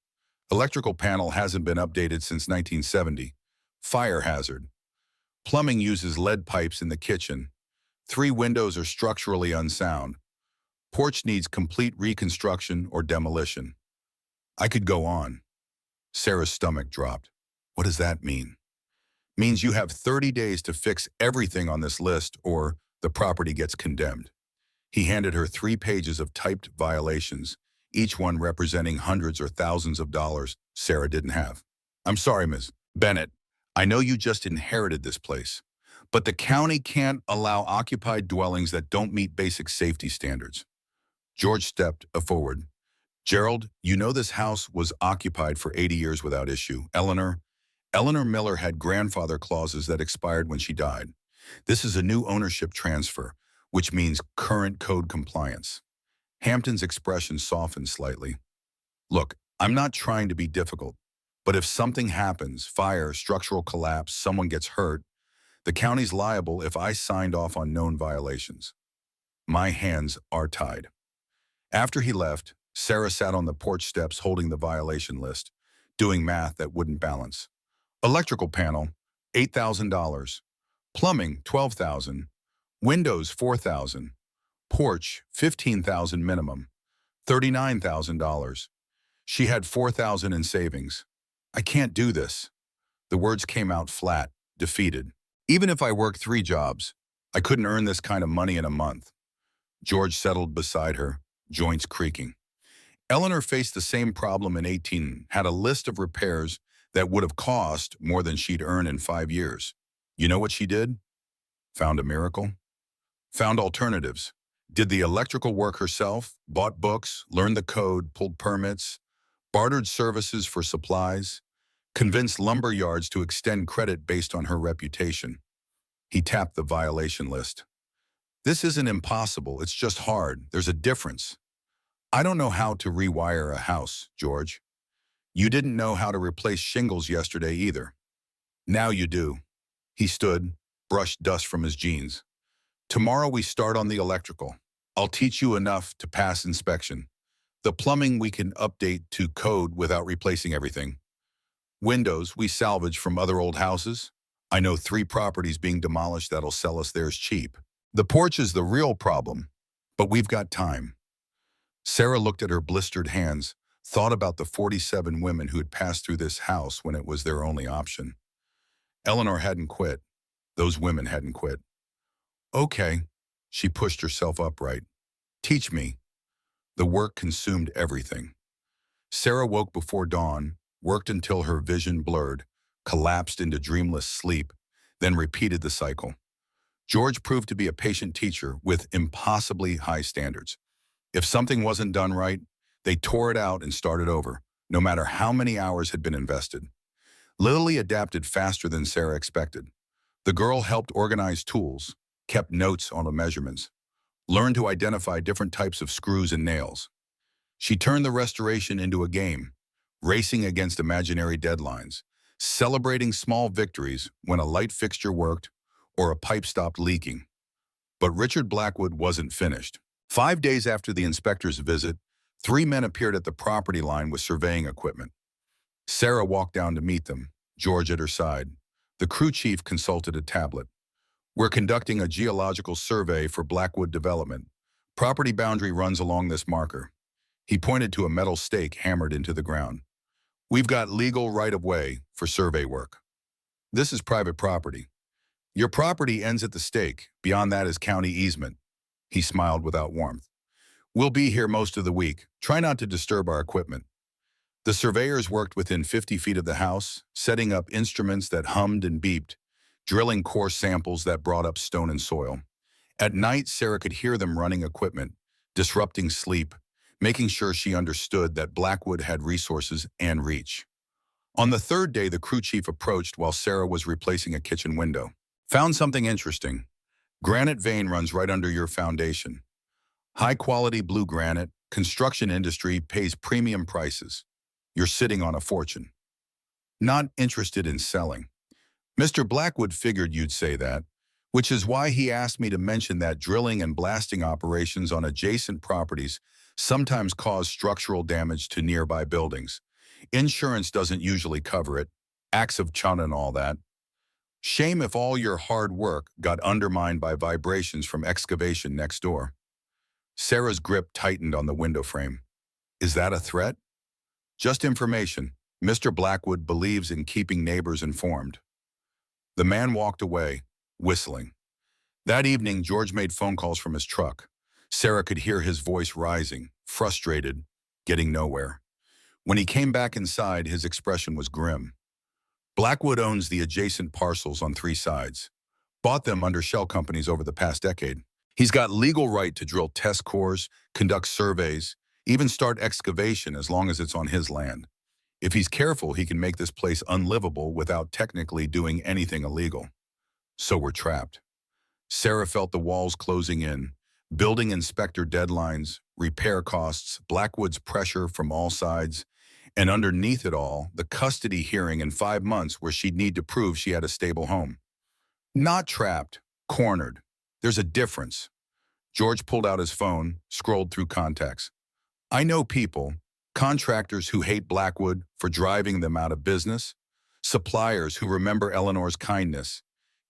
Electrical panel hasn't been updated since 1970. Fire hazard. Plumbing uses lead pipes in the kitchen. 3 windows are structurally unsound. Porch needs complete reconstruction or demolition. I could go on. Sarah's stomach dropped. What does that mean? Means you have 30 days to fix everything on this list or the property gets condemned. He handed her 3 pages of typed violations, each one representing hundreds or thousands of dollars Sarah didn't have. I'm sorry, Ms. Bennett. I know you just inherited this place, but the county can't allow occupied dwellings that don't meet basic safety standards. George stepped forward. Gerald, you know this house was occupied for 80 years without issue. Eleanor Miller had grandfather clauses that expired when she died. This is a new ownership transfer, which means current code compliance. Hampton's expression softened slightly. Look, I'm not trying to be difficult, but if something happens, fire, structural collapse, someone gets hurt, the county's liable if I signed off on known violations. My hands are tied. After he left, Sarah sat on the porch steps holding the violation list, doing math that wouldn't balance. Electrical panel, $8,000. Plumbing, $12,000. Windows, $4,000. Porch, $15,000 minimum. $39,000. She had $4,000 in savings. I can't do this. The words came out flat, defeated. Even if I worked 3 jobs, I couldn't earn this kind of money in a month. George settled beside her, joints creaking. Eleanor faced the same problem in 18, had a list of repairs that would have cost more than she'd earn in 5 years. You know what she did? Found a miracle? Found alternatives. Did the electrical work herself, bought books, learned the code, pulled permits, bartered services for supplies, convinced lumber yards to extend credit based on her reputation. He tapped the violation list. This isn't impossible, it's just hard. There's a difference. I don't know how to rewire a house, George. You didn't know how to replace shingles yesterday either. Now you do. He stood, brushed dust from his jeans. Tomorrow we start on the electrical. I'll teach you enough to pass inspection. The plumbing we can update to code without replacing everything. Windows we salvage from other old houses. I know 3 properties being demolished that'll sell us theirs cheap. The porch is the real problem, but we've got time. Sarah looked at her blistered hands, thought about the 47 women who had passed through this house when it was their only option. Eleanor hadn't quit. Those women hadn't quit. Okay, she pushed herself upright. Teach me. The work consumed everything. Sarah woke before dawn, worked until her vision blurred, collapsed into dreamless sleep, then repeated the cycle. George proved to be a patient teacher with impossibly high standards. If something wasn't done right, they tore it out and started over, no matter how many hours had been invested. Lily adapted faster than Sarah expected. The girl helped organize tools, kept notes on the measurements, learned to identify different types of screws and nails. She turned the restoration into a game, racing against imaginary deadlines, celebrating small victories when a light fixture worked or a pipe stopped leaking. But Richard Blackwood wasn't finished. 5 days after the inspector's visit, 3 men appeared at the property line with surveying equipment. Sarah walked down to meet them, George at her side. The crew chief consulted a tablet. We're conducting a geological survey for Blackwood development. Property boundary runs along this marker. He pointed to a metal stake hammered into the ground. We've got legal right-of-way for survey work. This is private property. Your property ends at the stake. Beyond that is county easement. He smiled without warmth. We'll be here most of the week. Try not to disturb our equipment. The surveyors worked within 50 feet of the house, setting up instruments that hummed and beeped, drilling core samples that brought up stone and soil. At night, Sarah could hear them running equipment, disrupting sleep, making sure she understood that Blackwood had resources and reach. On the 3rd day, the crew chief approached while Sarah was replacing a kitchen window. Found something interesting. Granite vein runs right under your foundation. High-quality blue granite, construction industry pays premium prices. You're sitting on a fortune. Not interested in selling. Mr. Blackwood figured you'd say that, which is why he asked me to mention that drilling and blasting operations on adjacent properties sometimes cause structural damage to nearby buildings. Insurance doesn't usually cover it, acts of chun and all that. Shame if all your hard work got undermined by vibrations from excavation next door. Sarah's grip tightened on the window frame. Is that a threat? Just information. Mr. Blackwood believes in keeping neighbors informed. The man walked away, whistling. That evening, George made phone calls from his truck. Sarah could hear his voice rising, frustrated, getting nowhere. When he came back inside, his expression was grim. Blackwood owns the adjacent parcels on three sides. Bought them under shell companies over the past decade. He's got legal right to drill test cores, conduct surveys, even start excavation as long as it's on his land. If he's careful, he can make this place unlivable without technically doing anything illegal. So we're trapped. Sarah felt the walls closing in, building inspector deadlines, repair costs, Blackwood's pressure from all sides, and underneath it all, the custody hearing in 5 months where she'd need to prove she had a stable home. Not trapped, cornered. There's a difference. George pulled out his phone, scrolled through contacts. I know people, contractors who hate Blackwood for driving them out of business, suppliers who remember Eleanor's kindness,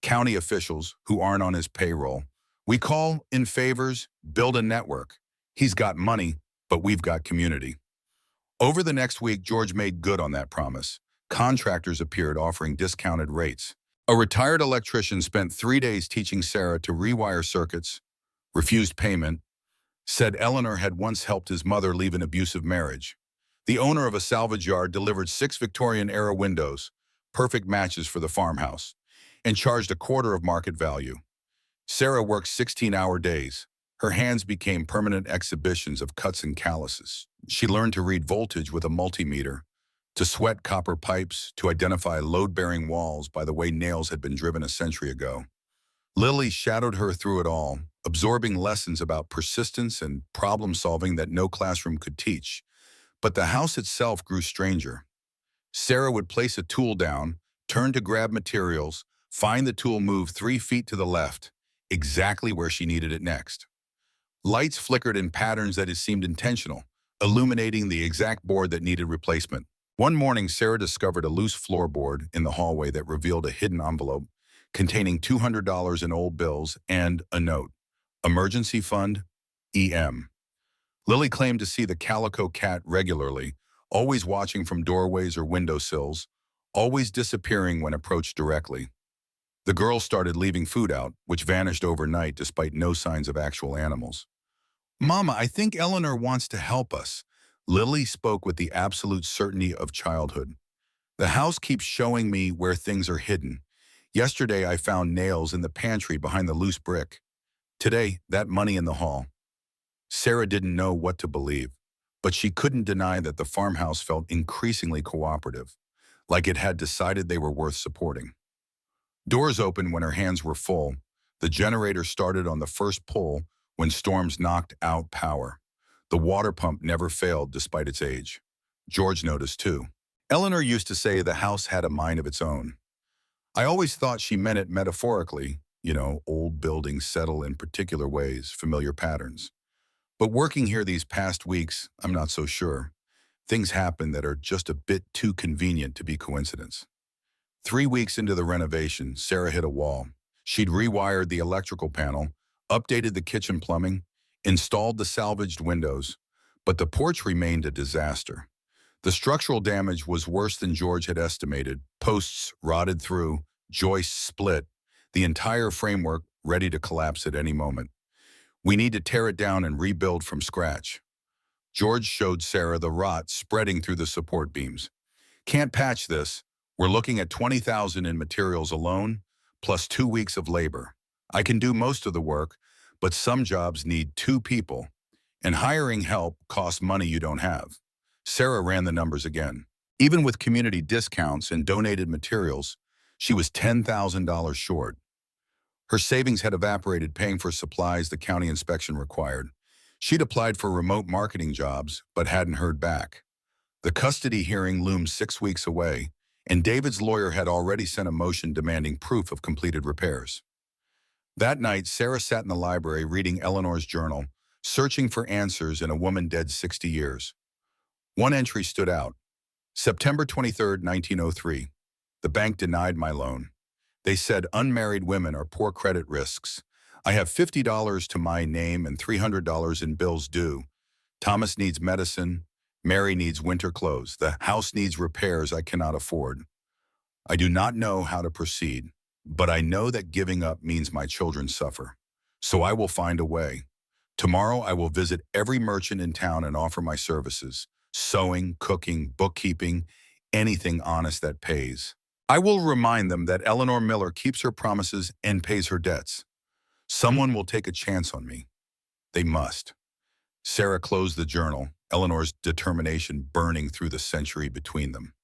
county officials who aren't on his payroll. We call in favors, build a network. He's got money, but we've got community. Over the next week, George made good on that promise. Contractors appeared offering discounted rates. A retired electrician spent 3 days teaching Sarah to rewire circuits, refused payment, said Eleanor had once helped his mother leave an abusive marriage. The owner of a salvage yard delivered 6 Victorian-era windows, perfect matches for the farmhouse, and charged a quarter of market value. Sarah worked 16-hour days. Her hands became permanent exhibitions of cuts and calluses. She learned to read voltage with a multimeter, to sweat copper pipes, to identify load-bearing walls by the way nails had been driven a century ago. Lily shadowed her through it all, absorbing lessons about persistence and problem-solving that no classroom could teach. But the house itself grew stranger. Sarah would place a tool down, turn to grab materials, find the tool move 3 feet to the left, exactly where she needed it next. Lights flickered in patterns that seemed intentional, illuminating the exact board that needed replacement. One morning, Sarah discovered a loose floorboard in the hallway that revealed a hidden envelope containing $200 in old bills and a note. Emergency Fund, EM. Lily claimed to see the calico cat regularly, always watching from doorways or windowsills, always disappearing when approached directly. The girl started leaving food out, which vanished overnight despite no signs of actual animals. Mama, I think Eleanor wants to help us. Lily spoke with the absolute certainty of childhood. The house keeps showing me where things are hidden. Yesterday, I found nails in the pantry behind the loose brick. Today, that money in the hall. Sarah didn't know what to believe, but she couldn't deny that the farmhouse felt increasingly cooperative, like it had decided they were worth supporting. Doors opened when her hands were full. The generator started on the first pull when storms knocked out power. The water pump never failed despite its age. George noticed too. Eleanor used to say the house had a mind of its own. I always thought she meant it metaphorically, old buildings settle in particular ways, familiar patterns. But working here these past weeks, I'm not so sure. Things happen that are just a bit too convenient to be coincidence. 3 weeks into the renovation, Sarah hit a wall. She'd rewired the electrical panel, updated the kitchen plumbing, installed the salvaged windows, but the porch remained a disaster. The structural damage was worse than George had estimated. Posts rotted through, joists split, the entire framework ready to collapse at any moment. We need to tear it down and rebuild from scratch. George showed Sarah the rot spreading through the support beams. Can't patch this. We're looking at $20,000 in materials alone, plus 2 weeks of labor. I can do most of the work, but some jobs need 2 people, and hiring help costs money you don't have. Sarah ran the numbers again. Even with community discounts and donated materials, she was $10,000 short. Her savings had evaporated paying for supplies the county inspection required. She'd applied for remote marketing jobs, but hadn't heard back. The custody hearing loomed 6 weeks away, and David's lawyer had already sent a motion demanding proof of completed repairs. That night, Sarah sat in the library reading Eleanor's journal, searching for answers in a woman dead 60 years. One entry stood out. September 23, 1903. The bank denied my loan. They said unmarried women are poor credit risks. I have $50 to my name and $300 in bills due. Thomas needs medicine. Mary needs winter clothes. The house needs repairs I cannot afford. I do not know how to proceed, but I know that giving up means my children suffer. So I will find a way. Tomorrow I will visit every merchant in town and offer my services. Sewing, cooking, bookkeeping, anything honest that pays. I will remind them that Eleanor Miller keeps her promises and pays her debts. Someone will take a chance on me. They must. Sarah closed the journal, Eleanor's determination burning through the century between them.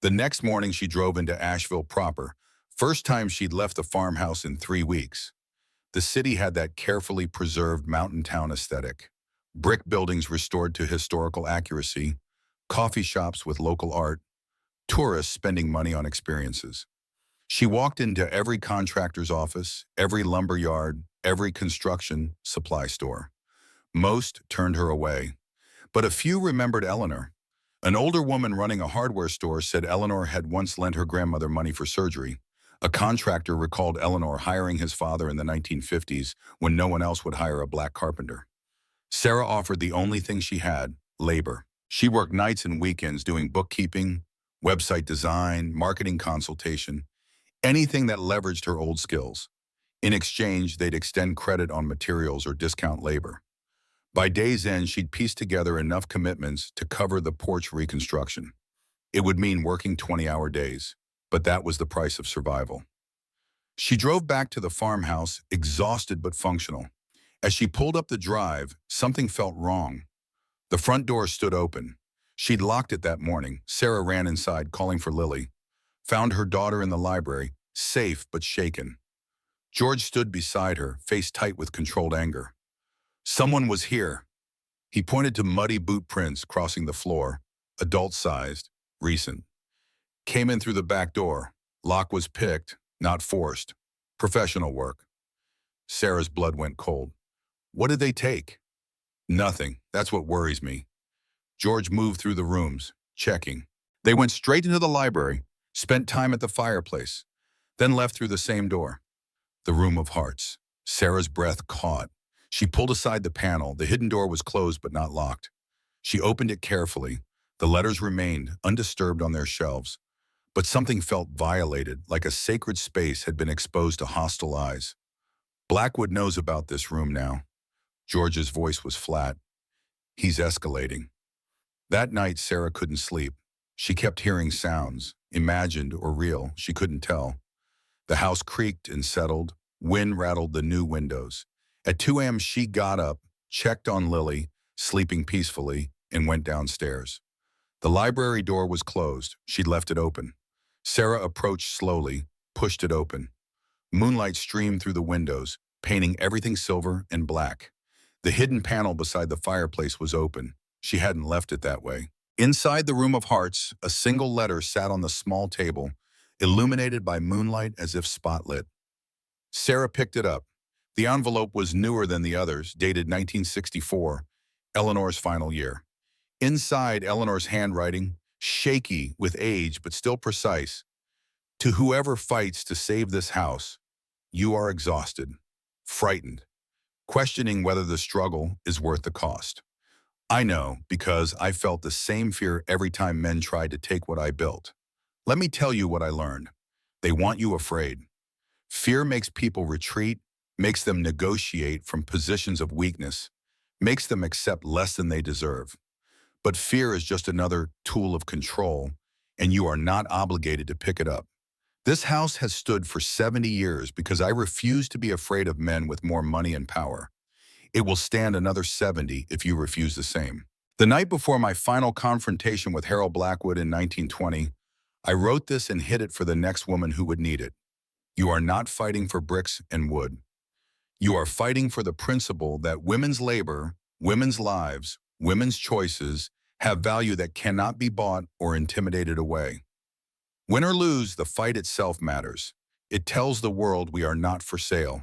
The next morning she drove into Asheville proper, first time she'd left the farmhouse in 3 weeks. The city had that carefully preserved mountain town aesthetic. Brick buildings restored to historical accuracy, coffee shops with local art, tourists spending money on experiences. She walked into every contractor's office, every lumber yard, every construction supply store. Most turned her away, but a few remembered Eleanor. An older woman running a hardware store said Eleanor had once lent her grandmother money for surgery. A contractor recalled Eleanor hiring his father in the 1950s when no one else would hire a black carpenter. Sarah offered the only thing she had, labor. She worked nights and weekends doing bookkeeping, website design, marketing consultation, anything that leveraged her old skills. In exchange, they'd extend credit on materials or discount labor. By day's end, she'd piece together enough commitments to cover the porch reconstruction. It would mean working 20-hour days, but that was the price of survival. She drove back to the farmhouse, exhausted but functional. As she pulled up the drive, something felt wrong. The front door stood open. She'd locked it that morning. Sarah ran inside, calling for Lily. Found her daughter in the library, safe but shaken. George stood beside her, face tight with controlled anger. Someone was here. He pointed to muddy boot prints crossing the floor, adult-sized, recent. Came in through the back door. Lock was picked, not forced. Professional work. Sarah's blood went cold. What did they take? Nothing. That's what worries me. George moved through the rooms, checking. They went straight into the library, spent time at the fireplace, then left through the same door. The room of hearts. Sarah's breath caught. She pulled aside the panel. The hidden door was closed but not locked. She opened it carefully. The letters remained undisturbed on their shelves. But something felt violated, like a sacred space had been exposed to hostile eyes. Blackwood knows about this room now. George's voice was flat. He's escalating. That night, Sarah couldn't sleep. She kept hearing sounds, imagined or real, she couldn't tell. The house creaked and settled. Wind rattled the new windows. At 2 a.m., she got up, checked on Lily, sleeping peacefully, and went downstairs. The library door was closed. She'd left it open. Sarah approached slowly, pushed it open. Moonlight streamed through the windows, painting everything silver and black. The hidden panel beside the fireplace was open. She hadn't left it that way. Inside the room of hearts, a single letter sat on the small table, illuminated by moonlight as if spotlit. Sarah picked it up. The envelope was newer than the others, dated 1964, Eleanor's final year. Inside, Eleanor's handwriting, shaky with age but still precise. To whoever fights to save this house, you are exhausted, frightened, questioning whether the struggle is worth the cost. I know, because I felt the same fear every time men tried to take what I built. Let me tell you what I learned. They want you afraid. Fear makes people retreat, makes them negotiate from positions of weakness, makes them accept less than they deserve. But fear is just another tool of control, and you are not obligated to pick it up. This house has stood for 70 years because I refuse to be afraid of men with more money and power. It will stand another 70 if you refuse the same. The night before my final confrontation with Harold Blackwood in 1920, I wrote this and hid it for the next woman who would need it. You are not fighting for bricks and wood. You are fighting for the principle that women's labor, women's lives, women's choices have value that cannot be bought or intimidated away. Win or lose, the fight itself matters. It tells the world we are not for sale.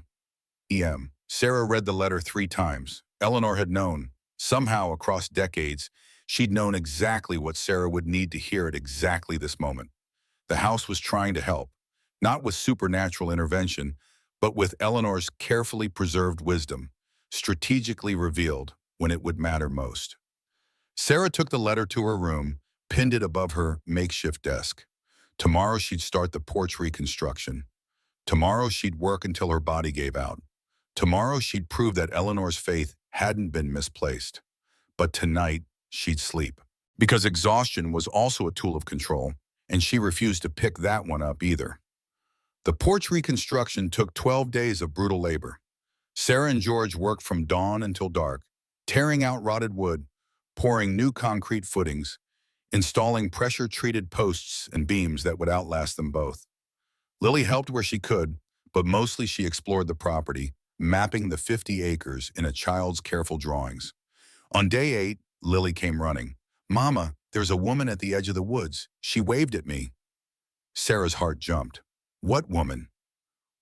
E.M. Sarah read the letter 3 times. Eleanor had known. Somehow, across decades, she'd known exactly what Sarah would need to hear at exactly this moment. The house was trying to help, not with supernatural intervention, but with Eleanor's carefully preserved wisdom, strategically revealed when it would matter most. Sarah took the letter to her room, pinned it above her makeshift desk. Tomorrow she'd start the porch reconstruction. Tomorrow she'd work until her body gave out. Tomorrow she'd prove that Eleanor's faith hadn't been misplaced. But tonight, she'd sleep. Because exhaustion was also a tool of control, and she refused to pick that one up either. The porch reconstruction took 12 days of brutal labor. Sarah and George worked from dawn until dark, tearing out rotted wood, pouring new concrete footings, installing pressure-treated posts and beams that would outlast them both. Lily helped where she could, but mostly she explored the property, mapping the 50 acres in a child's careful drawings. On day 8, Lily came running. "Mama, there's a woman at the edge of the woods. She waved at me." Sarah's heart jumped. "What woman?"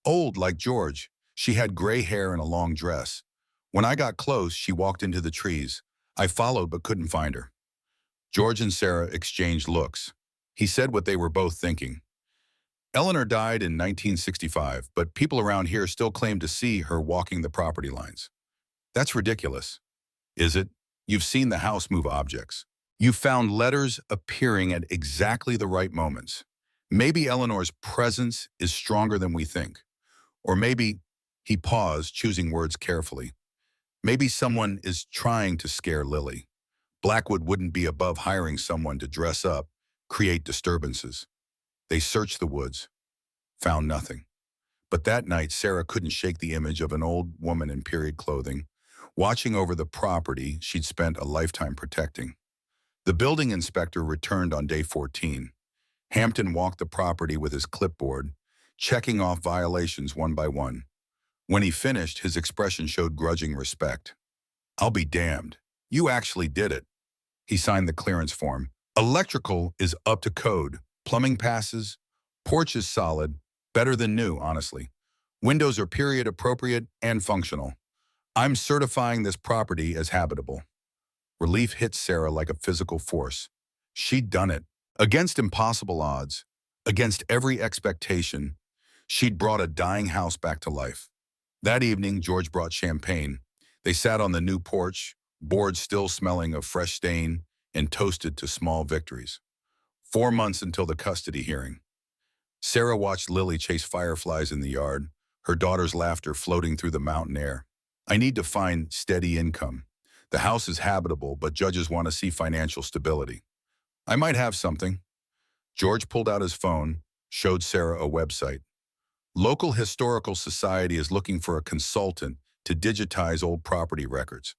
"Old, like George. She had gray hair and a long dress. When I got close, she walked into the trees. I followed but couldn't find her." George and Sarah exchanged looks. He said what they were both thinking. "Eleanor died in 1965, but people around here still claim to see her walking the property lines." "That's ridiculous." "Is it? You've seen the house move objects. You found letters appearing at exactly the right moments. Maybe Eleanor's presence is stronger than we think. Or maybe," he paused, choosing words carefully, "maybe someone is trying to scare Lily. Blackwood wouldn't be above hiring someone to dress up, create disturbances." They searched the woods, found nothing. But that night, Sarah couldn't shake the image of an old woman in period clothing, watching over the property she'd spent a lifetime protecting. The building inspector returned on day 14. Hampton walked the property with his clipboard, checking off violations one by one. When he finished, his expression showed grudging respect. "I'll be damned. You actually did it." He signed the clearance form. "Electrical is up to code. Plumbing passes. Porch is solid. Better than new, honestly. Windows are period appropriate and functional. I'm certifying this property as habitable." Relief hit Sarah like a physical force. She'd done it. Against impossible odds, against every expectation, she'd brought a dying house back to life. That evening, George brought champagne. They sat on the new porch, boards still smelling of fresh stain, and toasted to small victories. 4 months until the custody hearing. Sarah watched Lily chase fireflies in the yard, her daughter's laughter floating through the mountain air. "I need to find steady income. The house is habitable, but judges want to see financial stability. I might have something." George pulled out his phone, showed Sarah a website. "Local Historical Society is looking for a consultant to digitize old property records.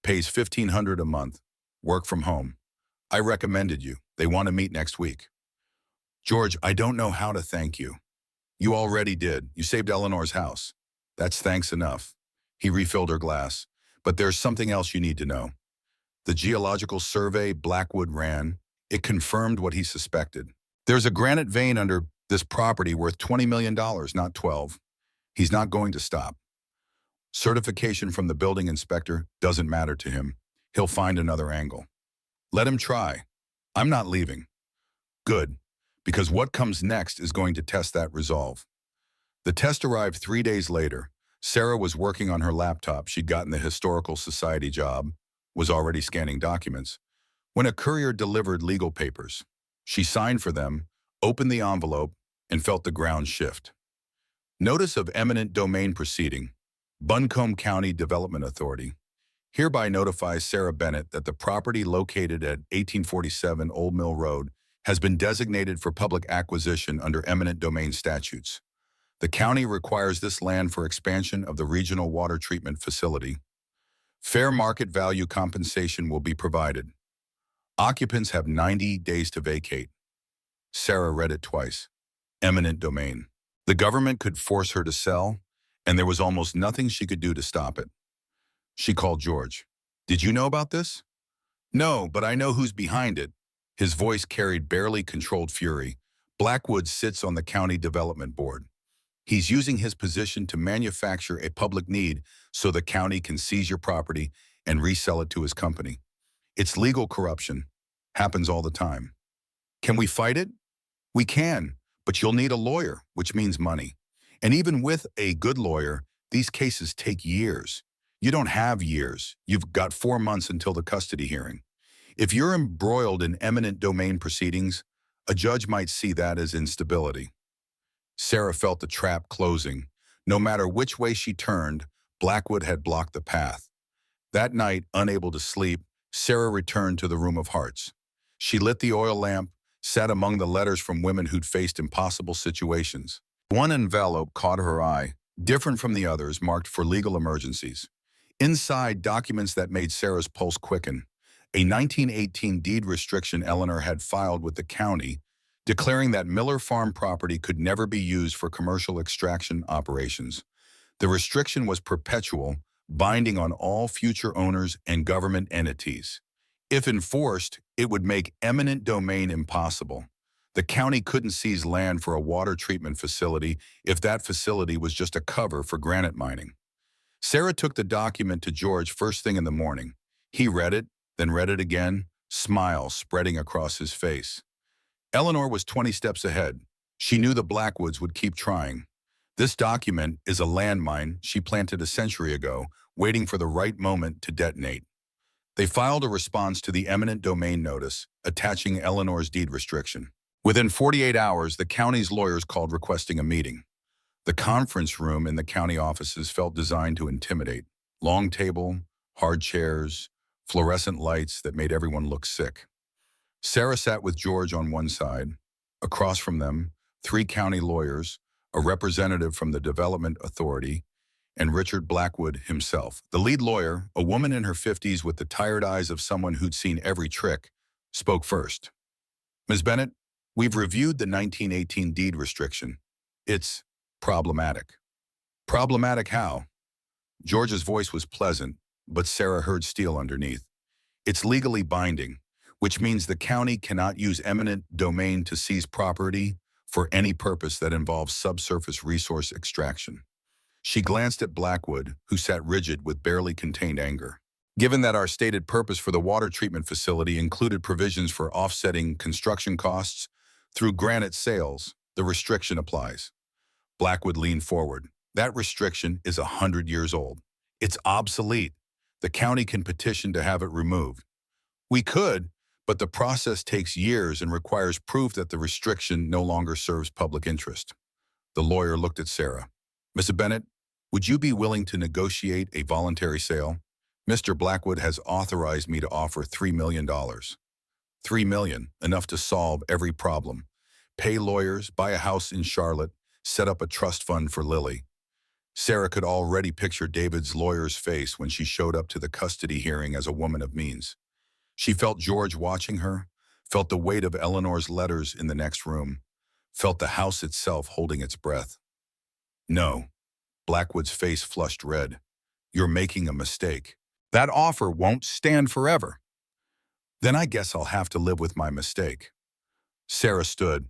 Pays $1,500 a month. Work from home. I recommended you. They want to meet next week." "George, I don't know how to thank you." "You already did. You saved Eleanor's house. That's thanks enough." He refilled her glass. "But there's something else you need to know. The geological survey Blackwood ran, it confirmed what he suspected. There's a granite vein under this property worth $20 million, not 12. He's not going to stop. Certification from the building inspector doesn't matter to him. He'll find another angle. Let him try. I'm not leaving." "Good, because what comes next is going to test that resolve." The test arrived 3 days later. Sarah was working on her laptop. She'd gotten the Historical Society job, was already scanning documents, when a courier delivered legal papers. She signed for them, opened the envelope, and felt the ground shift. Notice of eminent domain proceeding. Buncombe County Development Authority hereby notifies Sarah Bennett that the property located at 1847 Old Mill Road has been designated for public acquisition under eminent domain statutes. The county requires this land for expansion of the regional water treatment facility. Fair market value compensation will be provided. Occupants have 90 days to vacate. Sarah read it twice. Eminent domain. The government could force her to sell, and there was almost nothing she could do to stop it. She called George. "Did you know about this?" "No, but I know who's behind it." His voice carried barely controlled fury. "Blackwood sits on the county development board. He's using his position to manufacture a public need so the county can seize your property and resell it to his company. It's legal corruption. Happens all the time. Can we fight it? We can, but you'll need a lawyer, which means money. And even with a good lawyer, these cases take years. You don't have years. You've got 4 months until the custody hearing. If you're embroiled in eminent domain proceedings, a judge might see that as instability." Sarah felt the trap closing. No matter which way she turned, Blackwood had blocked the path. That night, unable to sleep, Sarah returned to the Room of Hearts. She lit the oil lamp, sat among the letters from women who'd faced impossible situations. One envelope caught her eye, different from the others, marked for legal emergencies. Inside, documents that made Sarah's pulse quicken. A 1918 deed restriction Eleanor had filed with the county, declaring that Miller Farm property could never be used for commercial extraction operations. The restriction was perpetual, binding on all future owners and government entities. If enforced, it would make eminent domain impossible. The county couldn't seize land for a water treatment facility if that facility was just a cover for granite mining. Sarah took the document to George first thing in the morning. He read it, then read it again, smile spreading across his face. Eleanor was 20 steps ahead. She knew the Blackwoods would keep trying. This document is a landmine she planted a century ago, waiting for the right moment to detonate. They filed a response to the eminent domain notice, attaching Eleanor's deed restriction. Within 48 hours, the county's lawyers called requesting a meeting. The conference room in the county offices felt designed to intimidate. Long table, hard chairs, fluorescent lights that made everyone look sick. Sarah sat with George on one side. Across from them, 3 county lawyers, a representative from the Development Authority, and Richard Blackwood himself. The lead lawyer, a woman in her 50s with the tired eyes of someone who'd seen every trick, spoke first. Ms. Bennett, we've reviewed the 1918 deed restriction. It's problematic. Problematic how? George's voice was pleasant, but Sarah heard steel underneath. It's legally binding, which means the county cannot use eminent domain to seize property for any purpose that involves subsurface resource extraction. She glanced at Blackwood, who sat rigid with barely contained anger. Given that our stated purpose for the water treatment facility included provisions for offsetting construction costs through granite sales, the restriction applies. Blackwood leaned forward. That restriction is 100 years old. It's obsolete. The county can petition to have it removed. We could, but the process takes years and requires proof that the restriction no longer serves public interest. The lawyer looked at Sarah. Mr. Bennett, would you be willing to negotiate a voluntary sale? Mr. Blackwood has authorized me to offer $3 million. $3 million, enough to solve every problem. Pay lawyers, buy a house in Charlotte, set up a trust fund for Lily. Sarah could already picture David's lawyer's face when she showed up to the custody hearing as a woman of means. She felt George watching her, felt the weight of Eleanor's letters in the next room, felt the house itself holding its breath. No. Blackwood's face flushed red. You're making a mistake. That offer won't stand forever. Then I guess I'll have to live with my mistake. Sarah stood.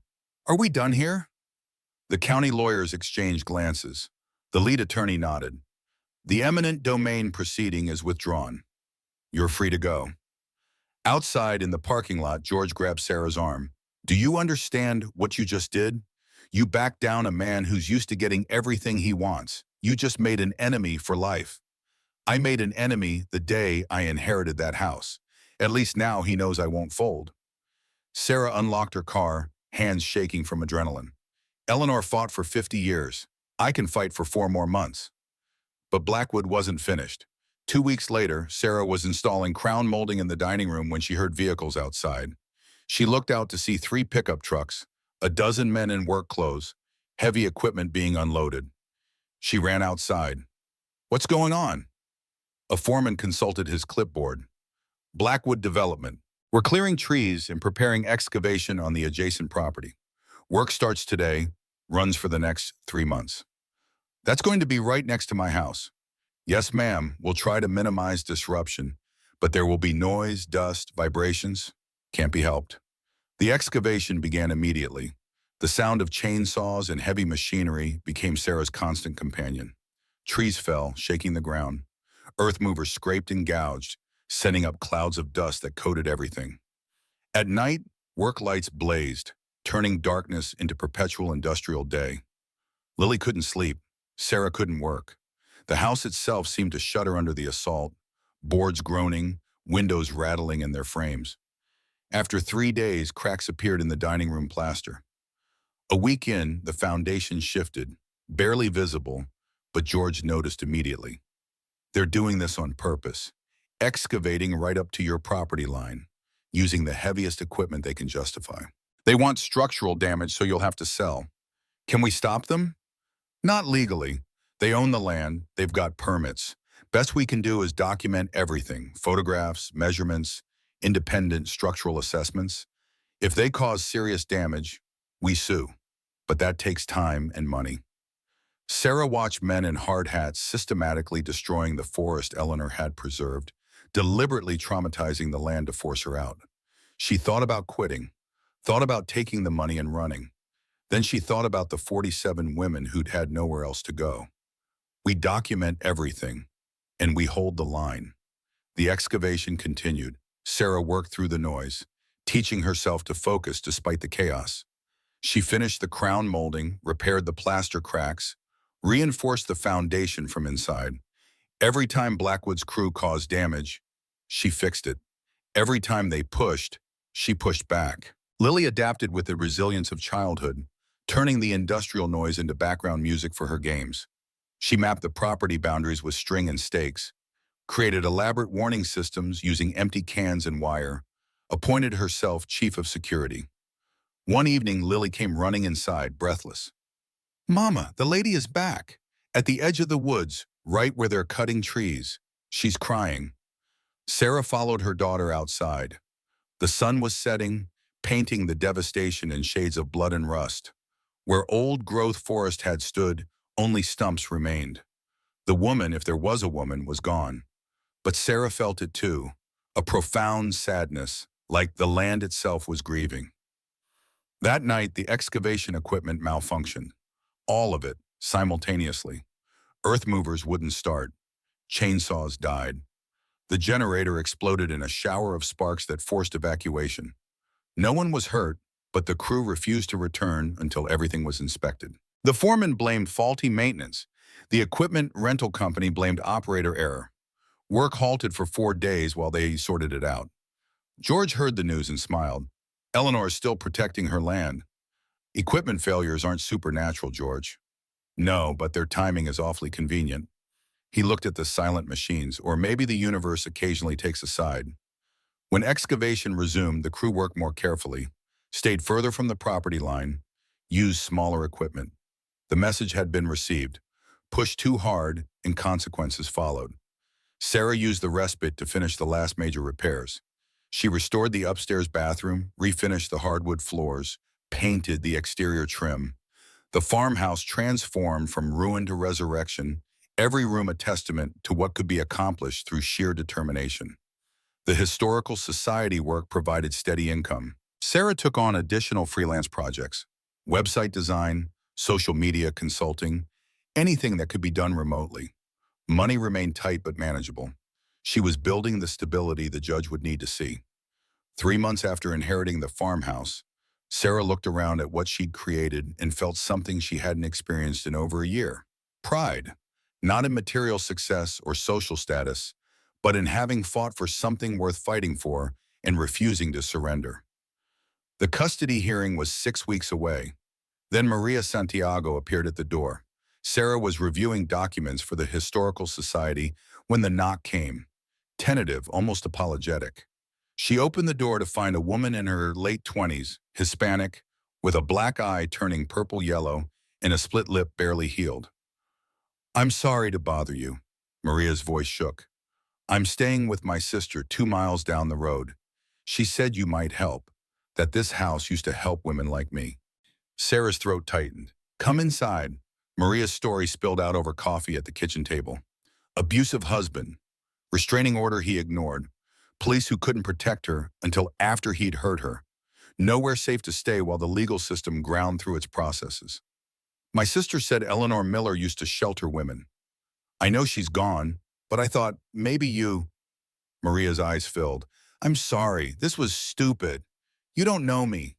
Are we done here? The county lawyers exchanged glances. The lead attorney nodded. The eminent domain proceeding is withdrawn. You're free to go. Outside in the parking lot, George grabbed Sarah's arm. Do you understand what you just did? You backed down a man who's used to getting everything he wants. You just made an enemy for life. I made an enemy the day I inherited that house. At least now he knows I won't fold. Sarah unlocked her car, hands shaking from adrenaline. Eleanor fought for 50 years. I can fight for 4 more months. But Blackwood wasn't finished. 2 weeks later, Sarah was installing crown molding in the dining room when she heard vehicles outside. She looked out to see 3 pickup trucks, a dozen men in work clothes, heavy equipment being unloaded. She ran outside. What's going on? A foreman consulted his clipboard. Blackwood Development. We're clearing trees and preparing excavation on the adjacent property. Work starts today, runs for the next 3 months. That's going to be right next to my house. Yes, ma'am, we'll try to minimize disruption, but there will be noise, dust, vibrations. Can't be helped. The excavation began immediately. The sound of chainsaws and heavy machinery became Sarah's constant companion. Trees fell, shaking the ground. Earth movers scraped and gouged, sending up clouds of dust that coated everything. At night, work lights blazed, turning darkness into perpetual industrial day. Lily couldn't sleep. Sarah couldn't work. The house itself seemed to shudder under the assault, boards groaning, windows rattling in their frames. After 3 days, cracks appeared in the dining room plaster. A week in, the foundation shifted, barely visible, but George noticed immediately. They're doing this on purpose. excavating right up to your property line, using the heaviest equipment they can justify. They want structural damage, so you'll have to sell. Can we stop them? Not legally. They own the land, they've got permits. Best we can do is document everything, photographs, measurements, independent structural assessments. If they cause serious damage, we sue. But that takes time and money. Sarah watched men in hard hats systematically destroying the forest Eleanor had preserved, deliberately traumatizing the land to force her out. She thought about quitting, thought about taking the money and running. Then she thought about the 47 women who'd had nowhere else to go. We document everything, and we hold the line. The excavation continued. Sarah worked through the noise, teaching herself to focus despite the chaos. She finished the crown molding, repaired the plaster cracks, reinforced the foundation from inside. Every time Blackwood's crew caused damage, she fixed it. Every time they pushed, she pushed back. Lily adapted with the resilience of childhood, turning the industrial noise into background music for her games. She mapped the property boundaries with string and stakes, created elaborate warning systems using empty cans and wire, appointed herself chief of security. One evening, Lily came running inside, breathless. "Mama, the lady is back, at the edge of the woods, right where they're cutting trees. She's crying." Sarah followed her daughter outside. The sun was setting, painting the devastation in shades of blood and rust. Where old-growth forest had stood, only stumps remained. The woman, if there was a woman, was gone. But Sarah felt it too, a profound sadness, like the land itself was grieving. That night, the excavation equipment malfunctioned. All of it, simultaneously. Earth movers wouldn't start. Chainsaws died. The generator exploded in a shower of sparks that forced evacuation. No one was hurt, but the crew refused to return until everything was inspected. The foreman blamed faulty maintenance. The equipment rental company blamed operator error. Work halted for 4 days while they sorted it out. George heard the news and smiled. Eleanor is still protecting her land. Equipment failures aren't supernatural, George. No, but their timing is awfully convenient. He looked at the silent machines, or maybe the universe occasionally takes a side. When excavation resumed, the crew worked more carefully, stayed further from the property line, used smaller equipment. The message had been received. Push too hard, and consequences followed. Sarah used the respite to finish the last major repairs. She restored the upstairs bathroom, refinished the hardwood floors, painted the exterior trim. The farmhouse transformed from ruin to resurrection, every room a testament to what could be accomplished through sheer determination. The historical society work provided steady income. Sarah took on additional freelance projects, website design, social media consulting, anything that could be done remotely. Money remained tight but manageable. She was building the stability the judge would need to see. 3 months after inheriting the farmhouse, Sarah looked around at what she'd created and felt something she hadn't experienced in over a year. Pride, not in material success or social status, but in having fought for something worth fighting for and refusing to surrender. The custody hearing was 6 weeks away. Then Maria Santiago appeared at the door. Sarah was reviewing documents for the Historical Society when the knock came, tentative, almost apologetic. She opened the door to find a woman in her late 20s, Hispanic, with a black eye turning purple-yellow and a split lip barely healed. "I'm sorry to bother you," Maria's voice shook. "I'm staying with my sister 2 miles down the road. She said you might help, that this house used to help women like me." Sarah's throat tightened. "Come inside." Maria's story spilled out over coffee at the kitchen table. Abusive husband, restraining order he ignored, police who couldn't protect her until after he'd hurt her, nowhere safe to stay while the legal system ground through its processes. "My sister said Eleanor Miller used to shelter women. I know she's gone, but I thought, maybe you—" Maria's eyes filled. "I'm sorry, this was stupid. You don't know me."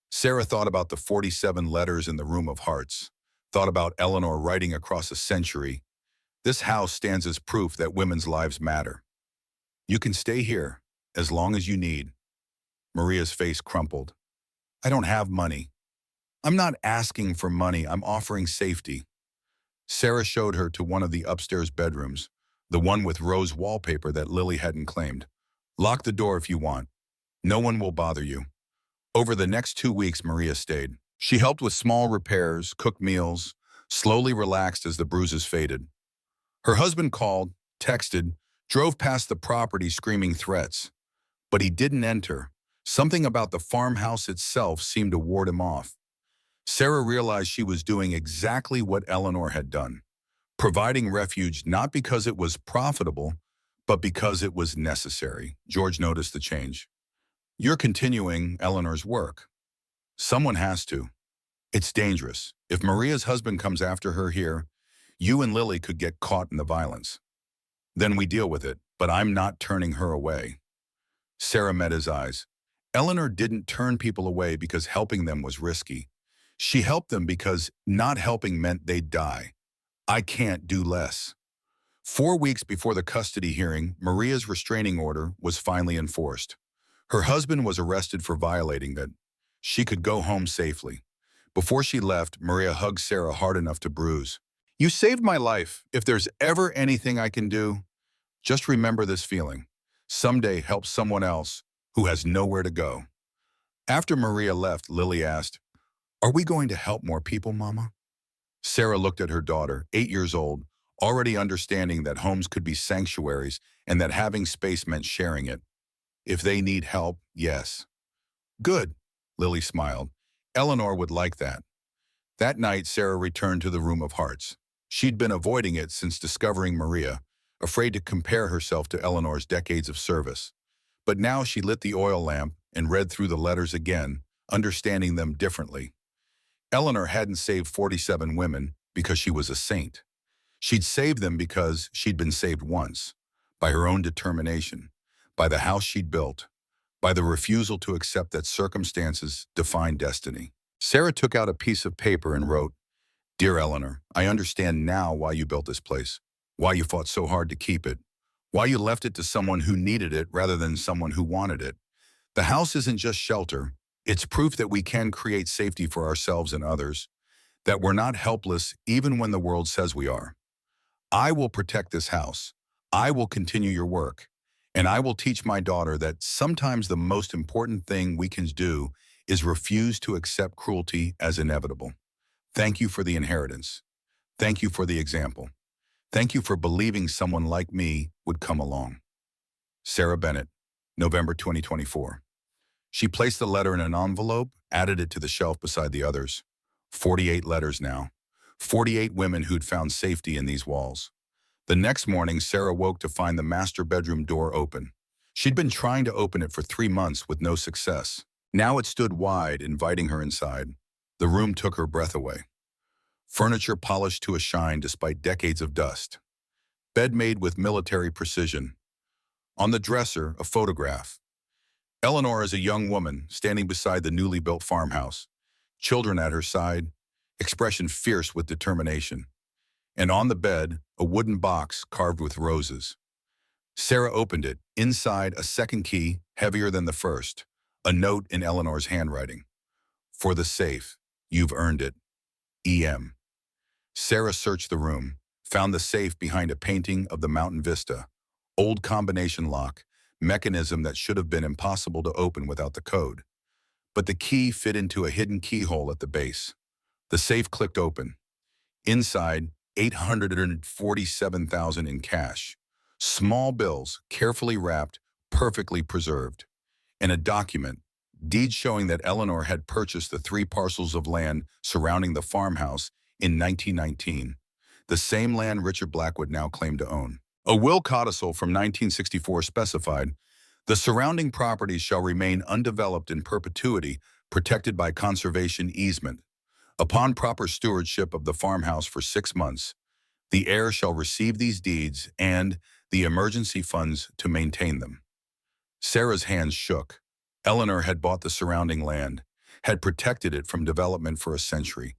Sarah thought about the 47 letters in the Room of Hearts, thought about Eleanor writing across a century. This house stands as proof that women's lives matter. "You can stay here, as long as you need." Maria's face crumpled. "I don't have money." "I'm not asking for money, I'm offering safety." Sarah showed her to one of the upstairs bedrooms, the one with rose wallpaper that Lily hadn't claimed. Lock the door if you want. No one will bother you. Over the next 2 weeks, Maria stayed. She helped with small repairs, cooked meals, slowly relaxed as the bruises faded. Her husband called, texted, drove past the property screaming threats. But he didn't enter. Something about the farmhouse itself seemed to ward him off. Sarah realized she was doing exactly what Eleanor had done, providing refuge not because it was profitable, but because it was necessary. George noticed the change. You're continuing Eleanor's work. Someone has to. It's dangerous. If Maria's husband comes after her here, you and Lily could get caught in the violence. Then we deal with it, but I'm not turning her away. Sarah met his eyes. Eleanor didn't turn people away because helping them was risky. She helped them because not helping meant they'd die. I can't do less. 4 weeks before the custody hearing, Maria's restraining order was finally enforced. Her husband was arrested for violating it. She could go home safely. Before she left, Maria hugged Sarah hard enough to bruise. You saved my life. If there's ever anything I can do, just remember this feeling. Someday help someone else who has nowhere to go. After Maria left, Lily asked, Are we going to help more people, Mama? Sarah looked at her daughter, 8 years old, already understanding that homes could be sanctuaries and that having space meant sharing it. If they need help, yes. Good, Lily smiled. Eleanor would like that. That night, Sarah returned to the Room of Hearts. She'd been avoiding it since discovering Maria, afraid to compare herself to Eleanor's decades of service. But now she lit the oil lamp and read through the letters again, understanding them differently. Eleanor hadn't saved 47 women because she was a saint. She'd saved them because she'd been saved once, by her own determination, by the house she'd built, by the refusal to accept that circumstances define destiny. Sarah took out a piece of paper and wrote, Dear Eleanor, I understand now why you built this place, why you fought so hard to keep it, why you left it to someone who needed it rather than someone who wanted it. The house isn't just shelter. It's proof that we can create safety for ourselves and others, that we're not helpless even when the world says we are. I will protect this house. I will continue your work. And I will teach my daughter that sometimes the most important thing we can do is refuse to accept cruelty as inevitable. Thank you for the inheritance. Thank you for the example. Thank you for believing someone like me would come along. Sarah Bennett, November 2024. She placed the letter in an envelope, added it to the shelf beside the others. 48 letters now. 48 women who'd found safety in these walls. The next morning, Sarah woke to find the master bedroom door open. She'd been trying to open it for 3 months with no success. Now it stood wide, inviting her inside. The room took her breath away. Furniture polished to a shine despite decades of dust. Bed made with military precision. On the dresser, a photograph. Eleanor is a young woman standing beside the newly built farmhouse. Children at her side, expression fierce with determination. And on the bed, a wooden box carved with roses. Sarah opened it. Inside, a second key, heavier than the first. A note in Eleanor's handwriting. For the safe. You've earned it. E.M. Sarah searched the room, found the safe behind a painting of the mountain vista. Old combination lock, mechanism that should have been impossible to open without the code. But the key fit into a hidden keyhole at the base. The safe clicked open. Inside, $847,000 in cash. Small bills, carefully wrapped, perfectly preserved. And a document, deed showing that Eleanor had purchased the 3 parcels of land surrounding the farmhouse in 1919, the same land Richard Blackwood now claimed to own. A will codicil from 1964 specified, the surrounding properties shall remain undeveloped in perpetuity, protected by conservation easement. Upon proper stewardship of the farmhouse for 6 months, the heir shall receive these deeds and the emergency funds to maintain them. Sarah's hands shook. Eleanor had bought the surrounding land, had protected it from development for a century.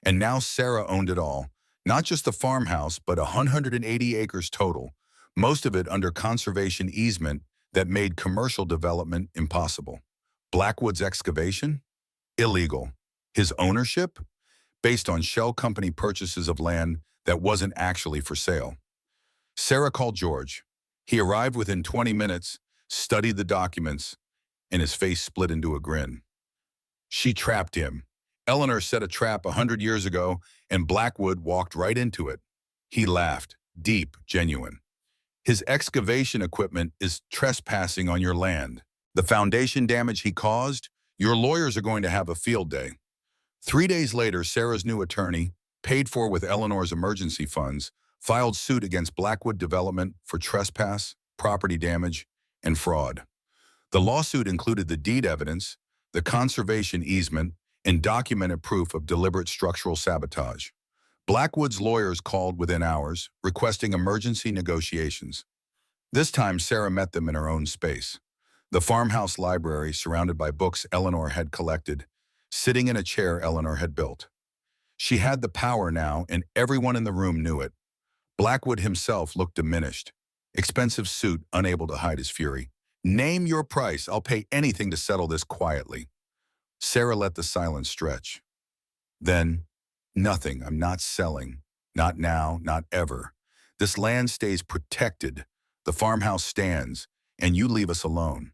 And now Sarah owned it all, not just the farmhouse, but 180 acres total, most of it under conservation easement that made commercial development impossible. Blackwood's excavation? Illegal. His ownership? Based on shell company purchases of land that wasn't actually for sale. Sarah called George. He arrived within 20 minutes, studied the documents, and his face split into a grin. She trapped him. Eleanor set a trap 100 years ago, and Blackwood walked right into it. He laughed, deep, genuine. His excavation equipment is trespassing on your land. The foundation damage he caused, your lawyers are going to have a field day. 3 days later, Sarah's new attorney, paid for with Eleanor's emergency funds, filed suit against Blackwood Development for trespass, property damage, and fraud. The lawsuit included the deed evidence, the conservation easement, and documented proof of deliberate structural sabotage. Blackwood's lawyers called within hours, requesting emergency negotiations. This time, Sarah met them in her own space. The farmhouse library, surrounded by books Eleanor had collected, sitting in a chair Eleanor had built. She had the power now, and everyone in the room knew it. Blackwood himself looked diminished. Expensive suit, unable to hide his fury. "Name your price. I'll pay anything to settle this quietly." Sarah let the silence stretch. Then, "Nothing. I'm not selling. Not now, not ever. This land stays protected. The farmhouse stands, and you leave us alone."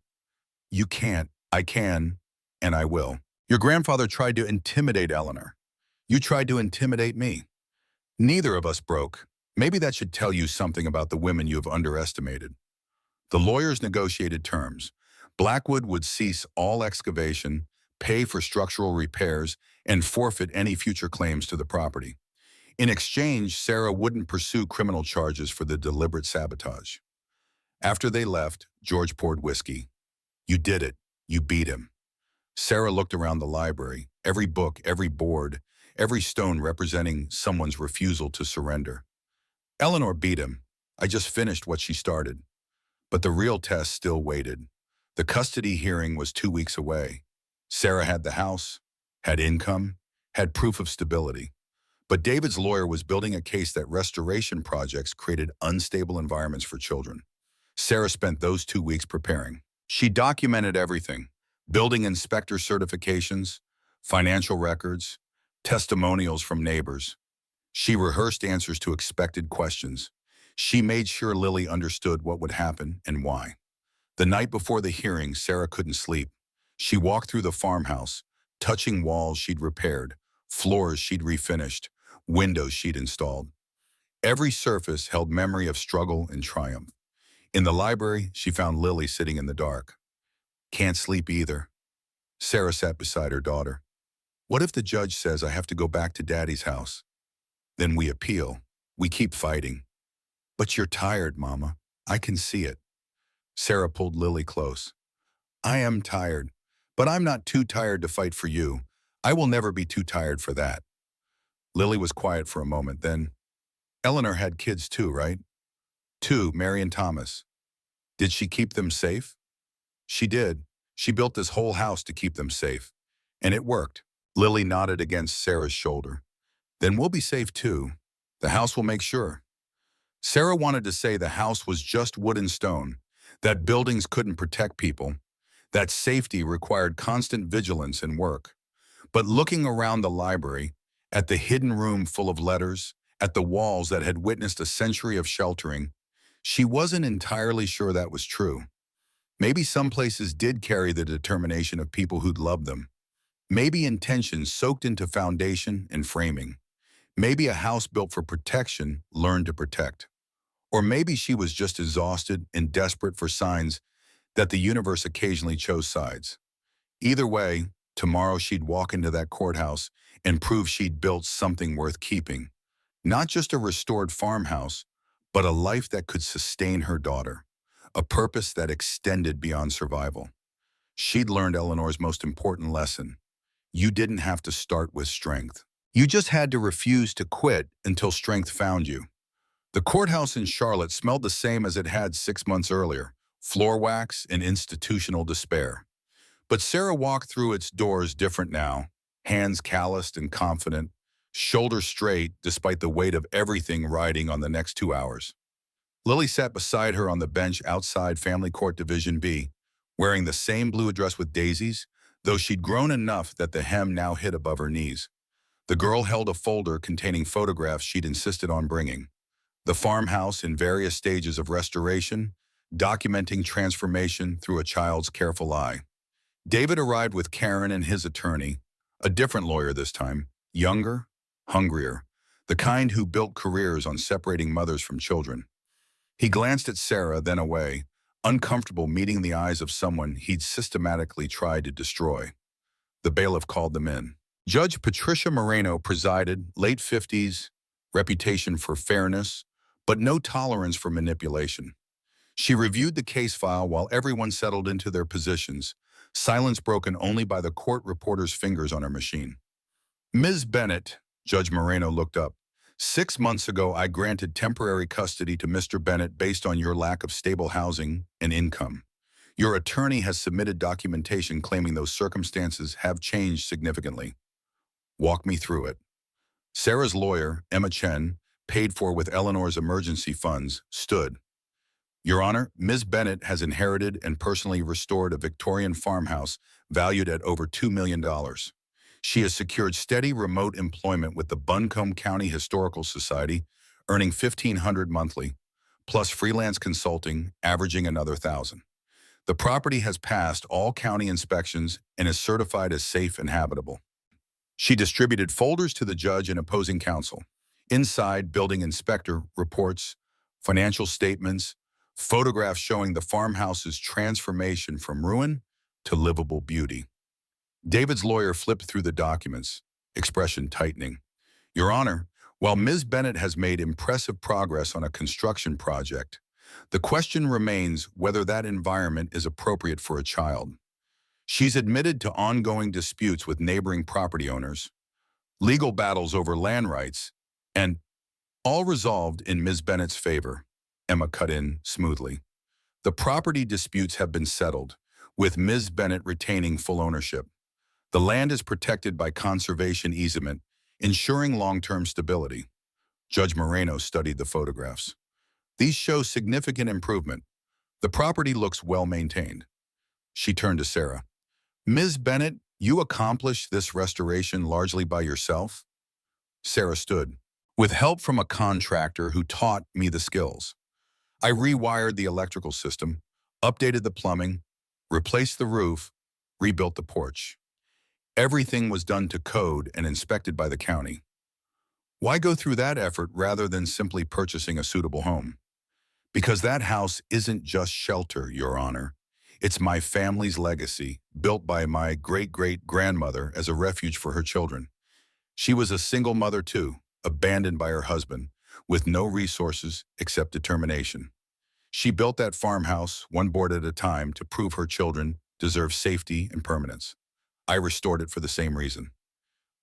"You can't. I can, and I will." "Your grandfather tried to intimidate Eleanor. You tried to intimidate me. Neither of us broke. Maybe that should tell you something about the women you have underestimated." The lawyers negotiated terms. Blackwood would cease all excavation, pay for structural repairs, and forfeit any future claims to the property. In exchange, Sarah wouldn't pursue criminal charges for the deliberate sabotage. After they left, George poured whiskey. "You did it. You beat him." Sarah looked around the library, every book, every board, every stone representing someone's refusal to surrender. "Eleanor beat him. I just finished what she started." But the real test still waited. The custody hearing was 2 weeks away. Sarah had the house, had income, had proof of stability. But David's lawyer was building a case that restoration projects created unstable environments for children. Sarah spent those 2 weeks preparing. She documented everything: building inspector certifications, financial records, testimonials from neighbors. She rehearsed answers to expected questions. She made sure Lily understood what would happen and why. The night before the hearing, Sarah couldn't sleep. She walked through the farmhouse, touching walls she'd repaired, floors she'd refinished, windows she'd installed. Every surface held memory of struggle and triumph. In the library, she found Lily sitting in the dark. "Can't sleep either." Sarah sat beside her daughter. "What if the judge says I have to go back to Daddy's house? Then we appeal. We keep fighting." "But you're tired, Mama. I can see it." Sarah pulled Lily close. "I am tired, but I'm not too tired to fight for you. I will never be too tired for that." Lily was quiet for a moment, then, "Eleanor had kids too, right?" "Two, Mary and Thomas." "Did she keep them safe?" "She did. She built this whole house to keep them safe. And it worked." Lily nodded against Sarah's shoulder. "Then we'll be safe too. The house will make sure." Sarah wanted to say the house was just wood and stone, that buildings couldn't protect people, that safety required constant vigilance and work. But looking around the library, at the hidden room full of letters, at the walls that had witnessed a century of sheltering, she wasn't entirely sure that was true. Maybe some places did carry the determination of people who'd loved them. Maybe intention soaked into foundation and framing. Maybe a house built for protection learned to protect. Or maybe she was just exhausted and desperate for signs that the universe occasionally chose sides. Either way, tomorrow she'd walk into that courthouse and prove she'd built something worth keeping. Not just a restored farmhouse, but a life that could sustain her daughter. A purpose that extended beyond survival. She'd learned Eleanor's most important lesson. You didn't have to start with strength. You just had to refuse to quit until strength found you. The courthouse in Charlotte smelled the same as it had 6 months earlier: floor wax and institutional despair. But Sarah walked through its doors different now, hands calloused and confident, shoulders straight despite the weight of everything riding on the next 2 hours. Lily sat beside her on the bench outside Family Court Division B, wearing the same blue dress with daisies, though she'd grown enough that the hem now hit above her knees. The girl held a folder containing photographs she'd insisted on bringing. The farmhouse in various stages of restoration, documenting transformation through a child's careful eye. David arrived with Karen and his attorney, a different lawyer this time, younger, hungrier, the kind who built careers on separating mothers from children. He glanced at Sarah, then away, uncomfortable meeting the eyes of someone he'd systematically tried to destroy. The bailiff called them in. Judge Patricia Moreno presided, late 50s, reputation for fairness, but no tolerance for manipulation. She reviewed the case file while everyone settled into their positions, silence broken only by the court reporter's fingers on her machine. Ms. Bennett, Judge Moreno looked up. 6 months ago, I granted temporary custody to Mr. Bennett based on your lack of stable housing and income. Your attorney has submitted documentation claiming those circumstances have changed significantly. Walk me through it. Sarah's lawyer, Emma Chen, paid for with Eleanor's emergency funds, stood. Your Honor, Ms. Bennett has inherited and personally restored a Victorian farmhouse valued at over $2 million. She has secured steady remote employment with the Buncombe County Historical Society, earning $1,500 monthly, plus freelance consulting, averaging another $1,000. The property has passed all county inspections and is certified as safe and habitable. She distributed folders to the judge and opposing counsel. Inside, building inspector reports, financial statements, photographs showing the farmhouse's transformation from ruin to livable beauty. David's lawyer flipped through the documents, expression tightening. Your Honor, while Ms. Bennett has made impressive progress on a construction project, the question remains whether that environment is appropriate for a child. She's admitted to ongoing disputes with neighboring property owners, legal battles over land rights, and all resolved in Ms. Bennett's favor, Emma cut in smoothly. The property disputes have been settled, with Ms. Bennett retaining full ownership. The land is protected by conservation easement, ensuring long-term stability. Judge Moreno studied the photographs. These show significant improvement. The property looks well-maintained. She turned to Sarah. Ms. Bennett, you accomplished this restoration largely by yourself? Sarah stood. With help from a contractor who taught me the skills. I rewired the electrical system, updated the plumbing, replaced the roof, rebuilt the porch. Everything was done to code and inspected by the county. Why go through that effort rather than simply purchasing a suitable home? Because that house isn't just shelter, Your Honor. It's my family's legacy, built by my great-great-grandmother as a refuge for her children. She was a single mother too, abandoned by her husband, with no resources except determination. She built that farmhouse, one board at a time, to prove her children deserve safety and permanence. I restored it for the same reason.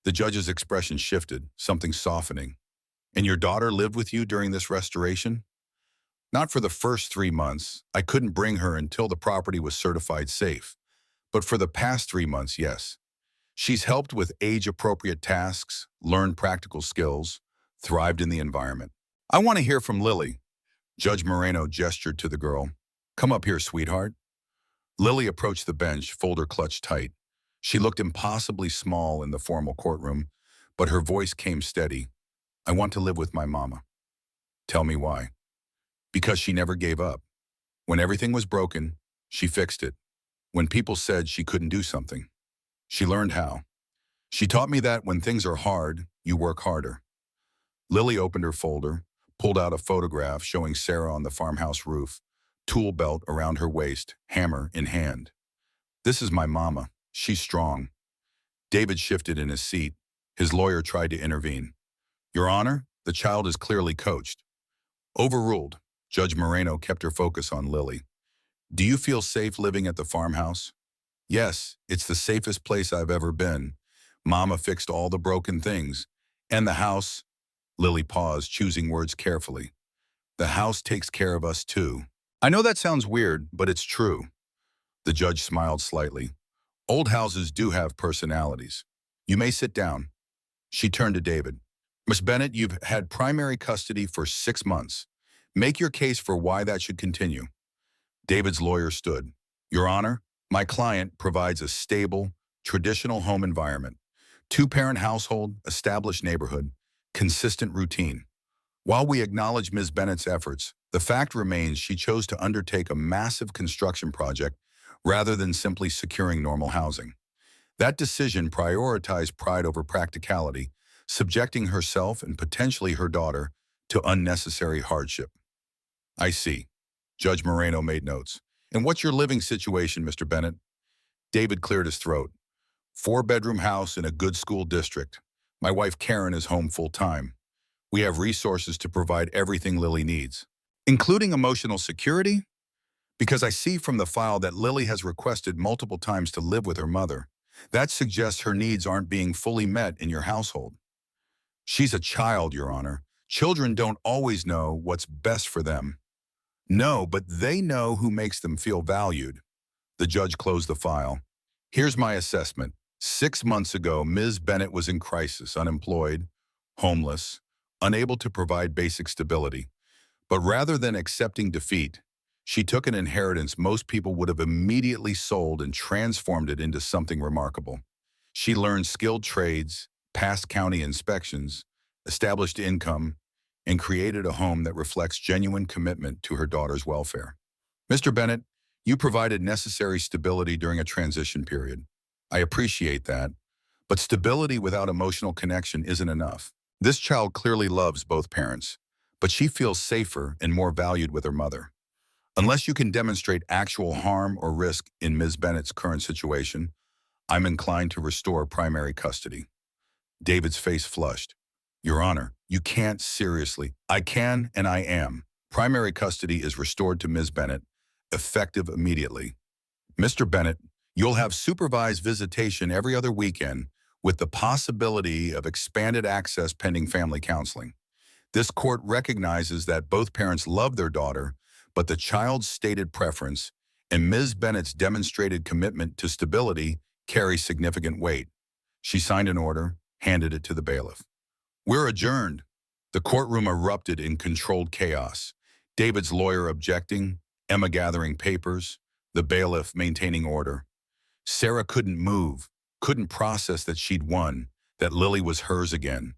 The judge's expression shifted, something softening. And your daughter lived with you during this restoration? Not for the first 3 months. I couldn't bring her until the property was certified safe. But for the past 3 months, yes. She's helped with age-appropriate tasks, learned practical skills, thrived in the environment. I want to hear from Lily. Judge Moreno gestured to the girl. Come up here, sweetheart. Lily approached the bench, folder clutched tight. She looked impossibly small in the formal courtroom, but her voice came steady. I want to live with my mama. Tell me why. Because she never gave up. When everything was broken, she fixed it. When people said she couldn't do something, she learned how. She taught me that when things are hard, you work harder. Lily opened her folder, pulled out a photograph showing Sarah on the farmhouse roof, tool belt around her waist, hammer in hand. This is my mama. She's strong. David shifted in his seat. His lawyer tried to intervene. Your Honor, the child is clearly coached. Overruled. Judge Moreno kept her focus on Lily. Do you feel safe living at the farmhouse? Yes, it's the safest place I've ever been. Mama fixed all the broken things. And the house, Lily paused, choosing words carefully. The house takes care of us too. I know that sounds weird, but it's true. The judge smiled slightly. Old houses do have personalities. You may sit down. She turned to David. Miss Bennett, you've had primary custody for 6 months. Make your case for why that should continue. David's lawyer stood. Your Honor, my client provides a stable, traditional home environment, 2-parent household, established neighborhood, consistent routine. While we acknowledge Ms. Bennett's efforts, the fact remains she chose to undertake a massive construction project rather than simply securing normal housing. That decision prioritized pride over practicality, subjecting herself and potentially her daughter to unnecessary hardship. I see. Judge Moreno made notes. And what's your living situation, Mr. Bennett? David cleared his throat. Four-bedroom house in a good school district. My wife Karen is home full-time. We have resources to provide everything Lily needs, including emotional security, because I see from the file that Lily has requested multiple times to live with her mother. That suggests her needs aren't being fully met in your household. She's a child, Your Honor. Children don't always know what's best for them. No, but they know who makes them feel valued. The judge closed the file. Here's my assessment. 6 months ago, Ms. Bennett was in crisis, unemployed, homeless, unable to provide basic stability. But rather than accepting defeat, she took an inheritance most people would have immediately sold and transformed it into something remarkable. She learned skilled trades, passed county inspections, established income, and created a home that reflects genuine commitment to her daughter's welfare. Mr. Bennett, you provided necessary stability during a transition period. I appreciate that, but stability without emotional connection isn't enough. This child clearly loves both parents, but she feels safer and more valued with her mother. Unless you can demonstrate actual harm or risk in Ms. Bennett's current situation, I'm inclined to restore primary custody. David's face flushed. Your Honor, you can't seriously. I can and I am. Primary custody is restored to Ms. Bennett, effective immediately. Mr. Bennett, you'll have supervised visitation every other weekend with the possibility of expanded access pending family counseling. This court recognizes that both parents love their daughter, but the child's stated preference and Ms. Bennett's demonstrated commitment to stability carry significant weight. She signed an order, handed it to the bailiff. We're adjourned. The courtroom erupted in controlled chaos. David's lawyer objecting, Emma gathering papers, the bailiff maintaining order. Sarah couldn't move, couldn't process that she'd won, that Lily was hers again,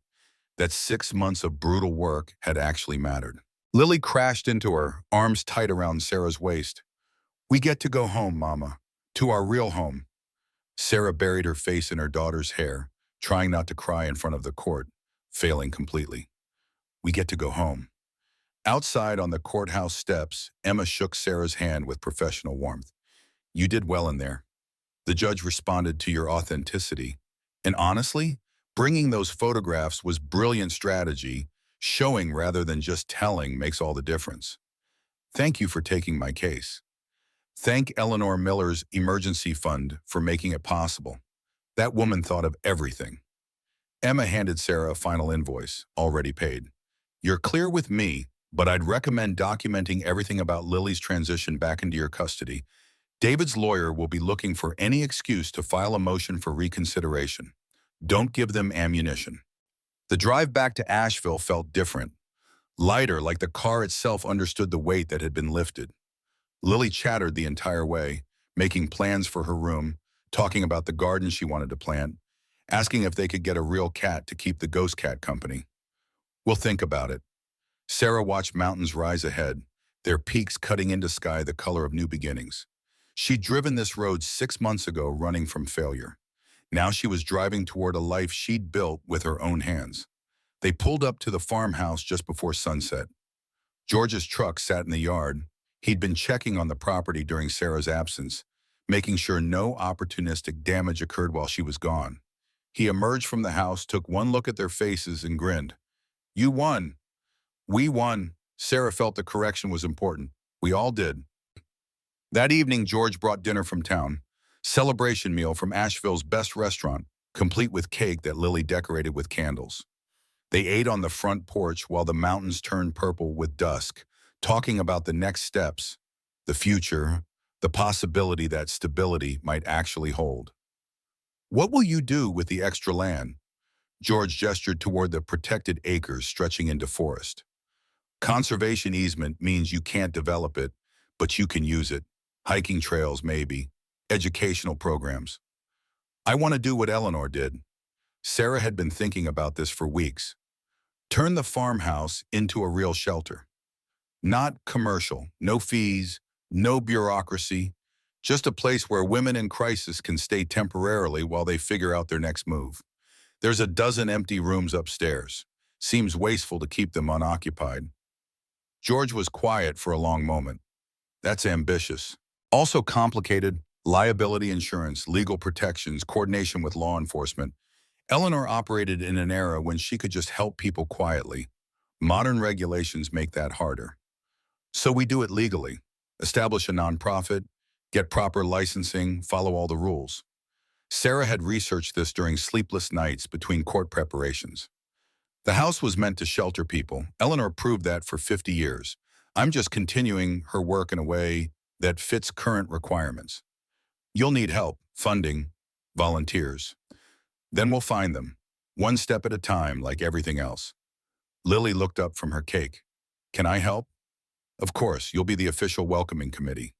that 6 months of brutal work had actually mattered. Lily crashed into her, arms tight around Sarah's waist. We get to go home, Mama, to our real home. Sarah buried her face in her daughter's hair, trying not to cry in front of the court, failing completely. We get to go home. Outside on the courthouse steps, Emma shook Sarah's hand with professional warmth. You did well in there. The judge responded to your authenticity. And honestly, bringing those photographs was brilliant strategy. Showing rather than just telling makes all the difference. Thank you for taking my case. Thank Eleanor Miller's emergency fund for making it possible. That woman thought of everything. Emma handed Sarah a final invoice, already paid. You're clear with me, but I'd recommend documenting everything about Lily's transition back into your custody. David's lawyer will be looking for any excuse to file a motion for reconsideration. Don't give them ammunition. The drive back to Asheville felt different, lighter, like the car itself understood the weight that had been lifted. Lily chattered the entire way, making plans for her room, talking about the garden she wanted to plant, asking if they could get a real cat to keep the ghost cat company. We'll think about it. Sarah watched mountains rise ahead, their peaks cutting into sky the color of new beginnings. She'd driven this road 6 months ago, running from failure. Now she was driving toward a life she'd built with her own hands. They pulled up to the farmhouse just before sunset. George's truck sat in the yard. He'd been checking on the property during Sarah's absence, making sure no opportunistic damage occurred while she was gone. He emerged from the house, took one look at their faces, and grinned. You won. We won. Sarah felt the correction was important. We all did. That evening, George brought dinner from town. Celebration meal from Asheville's best restaurant, complete with cake that Lily decorated with candles. They ate on the front porch while the mountains turned purple with dusk, talking about the next steps, the future, the possibility that stability might actually hold. What will you do with the extra land? George gestured toward the protected acres stretching into forest. Conservation easement means you can't develop it, but you can use it. Hiking trails, maybe. Educational programs. I want to do what Eleanor did. Sarah had been thinking about this for weeks. Turn the farmhouse into a real shelter. Not commercial, no fees, no bureaucracy, just a place where women in crisis can stay temporarily while they figure out their next move. There's a dozen empty rooms upstairs. Seems wasteful to keep them unoccupied. George was quiet for a long moment. That's ambitious. Also complicated, liability insurance, legal protections, coordination with law enforcement. Eleanor operated in an era when she could just help people quietly. Modern regulations make that harder. So we do it legally. Establish a nonprofit, get proper licensing, follow all the rules. Sarah had researched this during sleepless nights between court preparations. The house was meant to shelter people. Eleanor proved that for 50 years. I'm just continuing her work in a way that fits current requirements. You'll need help, funding, volunteers. Then we'll find them, one step at a time, like everything else. Lily looked up from her cake. Can I help? Of course, you'll be the official welcoming committee.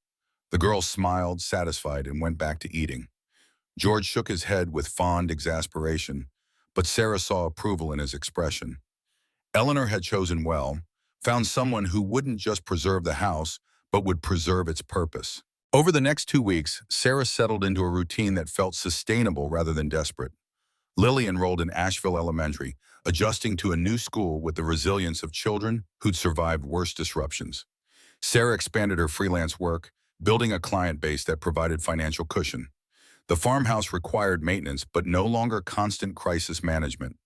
The girl smiled, satisfied, and went back to eating. George shook his head with fond exasperation, but Sarah saw approval in his expression. Eleanor had chosen well, found someone who wouldn't just preserve the house, but would preserve its purpose. Over the next 2 weeks, Sarah settled into a routine that felt sustainable rather than desperate. Lily enrolled in Asheville Elementary, adjusting to a new school with the resilience of children who'd survived worse disruptions. Sarah expanded her freelance work, building a client base that provided financial cushion. The farmhouse required maintenance, but no longer constant crisis management.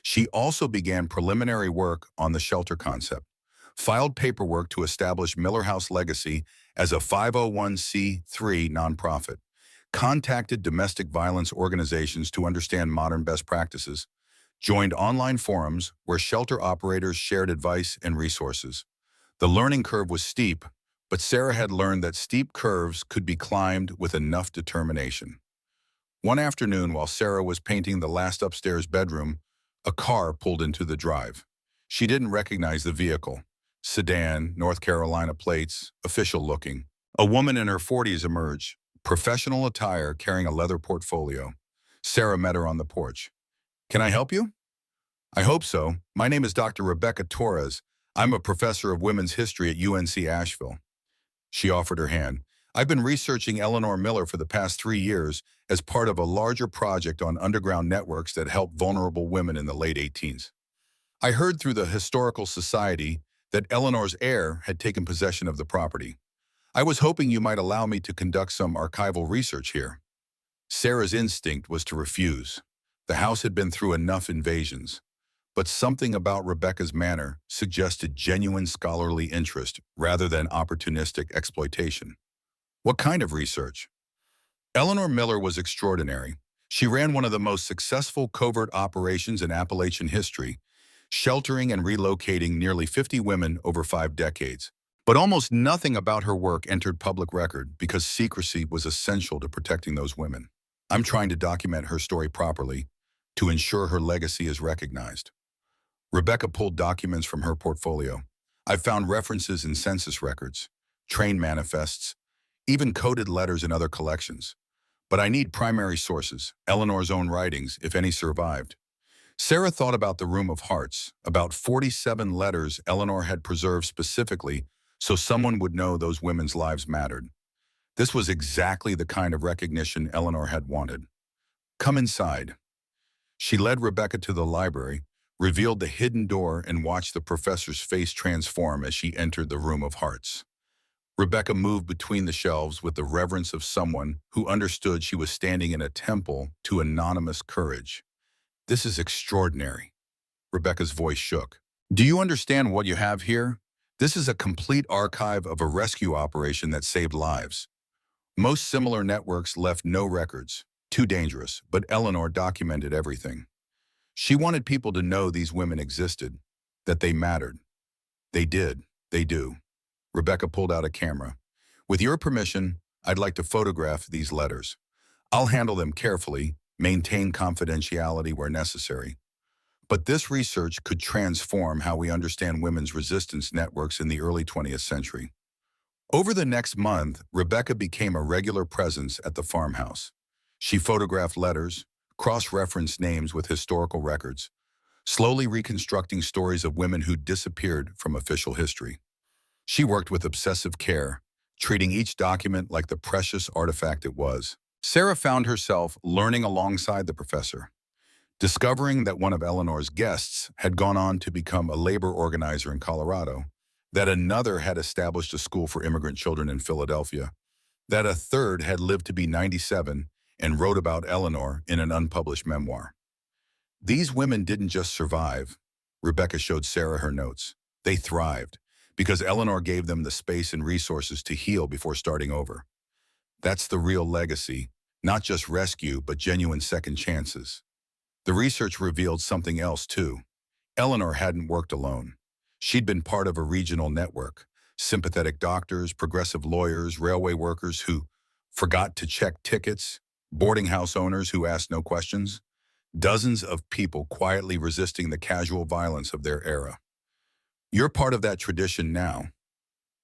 She also began preliminary work on the shelter concept, filed paperwork to establish Miller House Legacy as a 501c3 nonprofit, contacted domestic violence organizations to understand modern best practices, joined online forums where shelter operators shared advice and resources. The learning curve was steep, but Sarah had learned that steep curves could be climbed with enough determination. One afternoon, while Sarah was painting the last upstairs bedroom, a car pulled into the drive. She didn't recognize the vehicle. Sedan, North Carolina plates, official looking. A woman in her 40s emerged, professional attire, carrying a leather portfolio. Sarah met her on the porch. Can I help you? I hope so. My name is Dr. Rebecca Torres. I'm a professor of women's history at UNC Asheville. She offered her hand. I've been researching Eleanor Miller for the past 3 years as part of a larger project on underground networks that help vulnerable women in the late 18s. I heard through the Historical Society that Eleanor's heir had taken possession of the property. I was hoping you might allow me to conduct some archival research here. Sarah's instinct was to refuse. The house had been through enough invasions. But something about Rebecca's manner suggested genuine scholarly interest rather than opportunistic exploitation. What kind of research? Eleanor Miller was extraordinary. She ran one of the most successful covert operations in Appalachian history, sheltering and relocating nearly 50 women over 5 decades. But almost nothing about her work entered public record because secrecy was essential to protecting those women. I'm trying to document her story properly to ensure her legacy is recognized. Rebecca pulled documents from her portfolio. I found references in census records, train manifests, even coded letters in other collections. But I need primary sources, Eleanor's own writings, if any survived. Sarah thought about the Room of Hearts, about 47 letters Eleanor had preserved specifically so someone would know those women's lives mattered. This was exactly the kind of recognition Eleanor had wanted. Come inside. She led Rebecca to the library, revealed the hidden door, and watched the professor's face transform as she entered the Room of Hearts. Rebecca moved between the shelves with the reverence of someone who understood she was standing in a temple to anonymous courage. This is extraordinary. Rebecca's voice shook. Do you understand what you have here? This is a complete archive of a rescue operation that saved lives. Most similar networks left no records. Too dangerous, but Eleanor documented everything. She wanted people to know these women existed, that they mattered. They did. They do. Rebecca pulled out a camera. With your permission, I'd like to photograph these letters. I'll handle them carefully, maintain confidentiality where necessary. But this research could transform how we understand women's resistance networks in the early 20th century. Over the next month, Rebecca became a regular presence at the farmhouse. She photographed letters, cross-referenced names with historical records, slowly reconstructing stories of women who disappeared from official history. She worked with obsessive care, treating each document like the precious artifact it was. Sarah found herself learning alongside the professor, discovering that one of Eleanor's guests had gone on to become a labor organizer in Colorado, that another had established a school for immigrant children in Philadelphia, that a third had lived to be 97 and wrote about Eleanor in an unpublished memoir. These women didn't just survive. Rebecca showed Sarah her notes. They thrived because Eleanor gave them the space and resources to heal before starting over. That's the real legacy, not just rescue, but genuine second chances. The research revealed something else too. Eleanor hadn't worked alone. She'd been part of a regional network, sympathetic doctors, progressive lawyers, railway workers who forgot to check tickets, boarding house owners who asked no questions, dozens of people quietly resisting the casual violence of their era. You're part of that tradition now.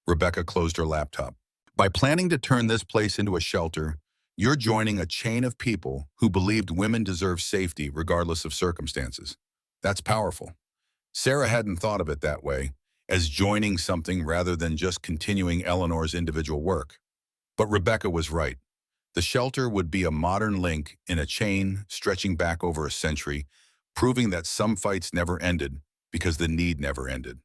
Rebecca closed her laptop. By planning to turn this place into a shelter, you're joining a chain of people who believed women deserve safety regardless of circumstances. That's powerful. Sarah hadn't thought of it that way, as joining something rather than just continuing Eleanor's individual work. But Rebecca was right. The shelter would be a modern link in a chain stretching back over a century, proving that some fights never ended because the need never ended.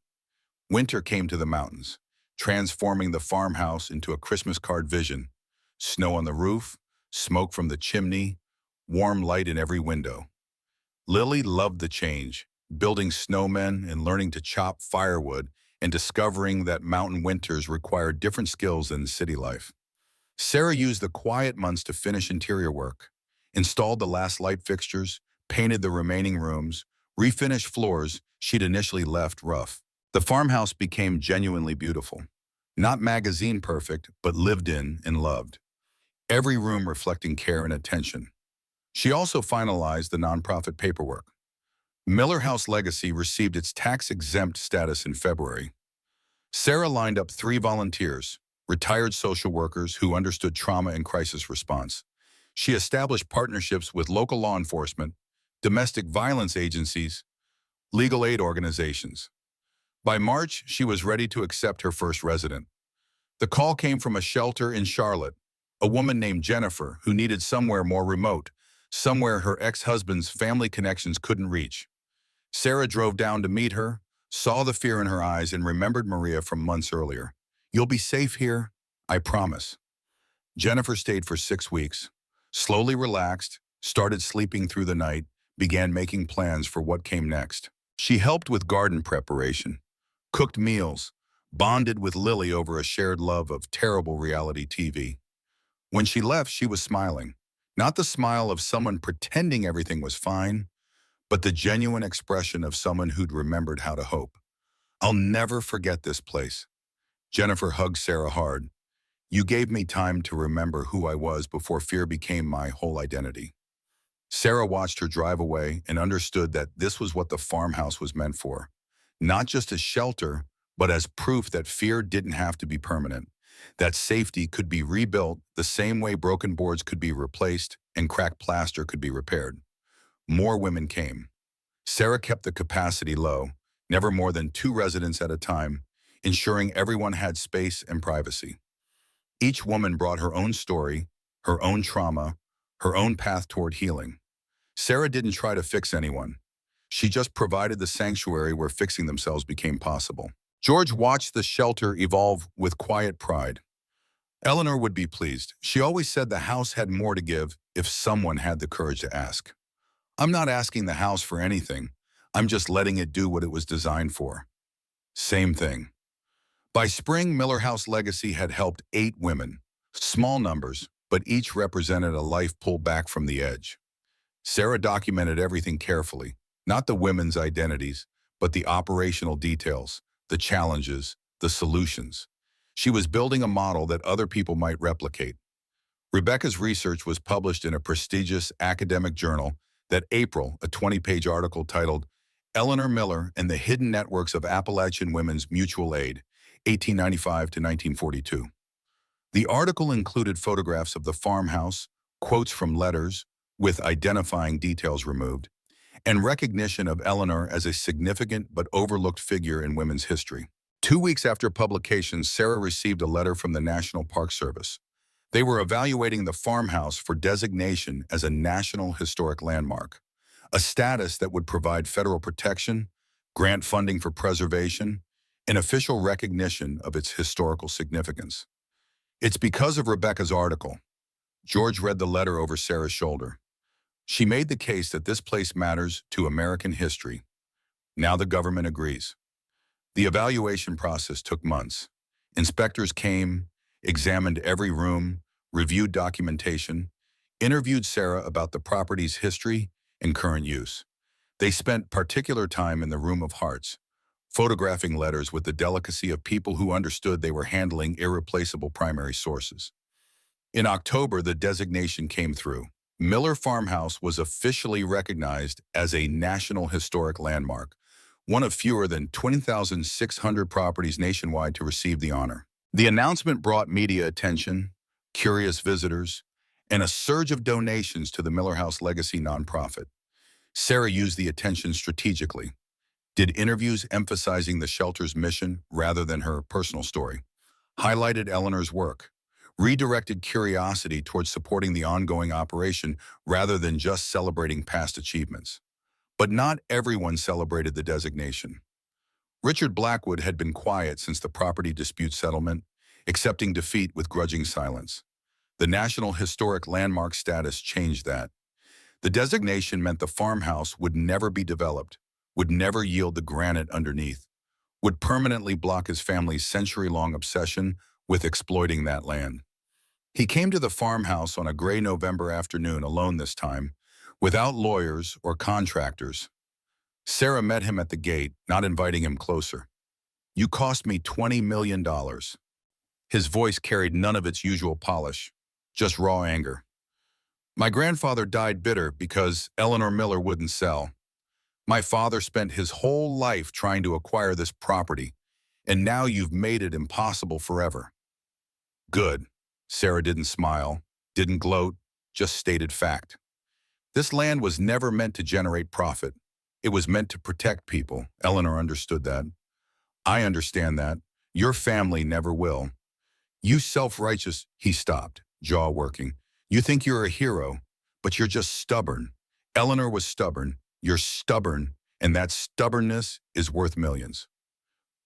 Winter came to the mountains, transforming the farmhouse into a Christmas card vision. Snow on the roof, smoke from the chimney, warm light in every window. Lily loved the change, building snowmen and learning to chop firewood and discovering that mountain winters required different skills than city life. Sarah used the quiet months to finish interior work, installed the last light fixtures, painted the remaining rooms, refinished floors she'd initially left rough. The farmhouse became genuinely beautiful. Not magazine perfect, but lived in and loved. Every room reflecting care and attention. She also finalized the nonprofit paperwork. Miller House Legacy received its tax-exempt status in February. Sarah lined up 3 volunteers, retired social workers who understood trauma and crisis response. She established partnerships with local law enforcement, domestic violence agencies, legal aid organizations. By March, she was ready to accept her first resident. The call came from a shelter in Charlotte, a woman named Jennifer who needed somewhere more remote, somewhere her ex-husband's family connections couldn't reach. Sarah drove down to meet her, saw the fear in her eyes, and remembered Maria from months earlier. "You'll be safe here, I promise." Jennifer stayed for 6 weeks, slowly relaxed, started sleeping through the night, began making plans for what came next. She helped with garden preparation, cooked meals, bonded with Lily over a shared love of terrible reality TV. When she left, she was smiling. Not the smile of someone pretending everything was fine, but the genuine expression of someone who'd remembered how to hope. "I'll never forget this place." Jennifer hugged Sarah hard. "You gave me time to remember who I was before fear became my whole identity." Sarah watched her drive away and understood that this was what the farmhouse was meant for. Not just as shelter, but as proof that fear didn't have to be permanent, that safety could be rebuilt the same way broken boards could be replaced and cracked plaster could be repaired. More women came. Sarah kept the capacity low, never more than 2 residents at a time, ensuring everyone had space and privacy. Each woman brought her own story, her own trauma, her own path toward healing. Sarah didn't try to fix anyone. She just provided the sanctuary where fixing themselves became possible. George watched the shelter evolve with quiet pride. Eleanor would be pleased. She always said the house had more to give if someone had the courage to ask. "I'm not asking the house for anything. I'm just letting it do what it was designed for." Same thing. By spring, Miller House Legacy had helped 8 women. Small numbers, but each represented a life pulled back from the edge. Sarah documented everything carefully, not the women's identities, but the operational details, the challenges, the solutions. She was building a model that other people might replicate. Rebecca's research was published in a prestigious academic journal that April, a 20-page article titled "Eleanor Miller and the Hidden Networks of Appalachian Women's Mutual Aid, 1895 to 1942. The article included photographs of the farmhouse, quotes from letters, with identifying details removed, and recognition of Eleanor as a significant but overlooked figure in women's history. 2 weeks after publication, Sarah received a letter from the National Park Service. They were evaluating the farmhouse for designation as a National Historic Landmark, a status that would provide federal protection, grant funding for preservation, and official recognition of its historical significance. It's because of Rebecca's article. George read the letter over Sarah's shoulder. She made the case that this place matters to American history. Now the government agrees. The evaluation process took months. Inspectors came, examined every room, reviewed documentation, interviewed Sarah about the property's history and current use. They spent particular time in the Room of Hearts, photographing letters with the delicacy of people who understood they were handling irreplaceable primary sources. In October, the designation came through. Miller Farmhouse was officially recognized as a National Historic Landmark, one of fewer than 20,600 properties nationwide to receive the honor. The announcement brought media attention, curious visitors, and a surge of donations to the Miller House Legacy nonprofit. Sarah used the attention strategically, did interviews emphasizing the shelter's mission rather than her personal story, highlighted Eleanor's work, redirected curiosity towards supporting the ongoing operation rather than just celebrating past achievements. But not everyone celebrated the designation. Richard Blackwood had been quiet since the property dispute settlement, accepting defeat with grudging silence. The National Historic Landmark status changed that. The designation meant the farmhouse would never be developed, would never yield the granite underneath, would permanently block his family's century-long obsession with exploiting that land. He came to the farmhouse on a gray November afternoon, alone this time, without lawyers or contractors. Sarah met him at the gate, not inviting him closer. "You cost me $20 million. His voice carried none of its usual polish, just raw anger. "My grandfather died bitter because Eleanor Miller wouldn't sell. My father spent his whole life trying to acquire this property, and now you've made it impossible forever." "Good." Sarah didn't smile, didn't gloat, just stated fact. This land was never meant to generate profit. It was meant to protect people. Eleanor understood that. "I understand that. Your family never will. You self-righteous," he stopped, jaw working. "You think you're a hero, but you're just stubborn." Eleanor was stubborn. "You're stubborn, and that stubbornness is worth millions.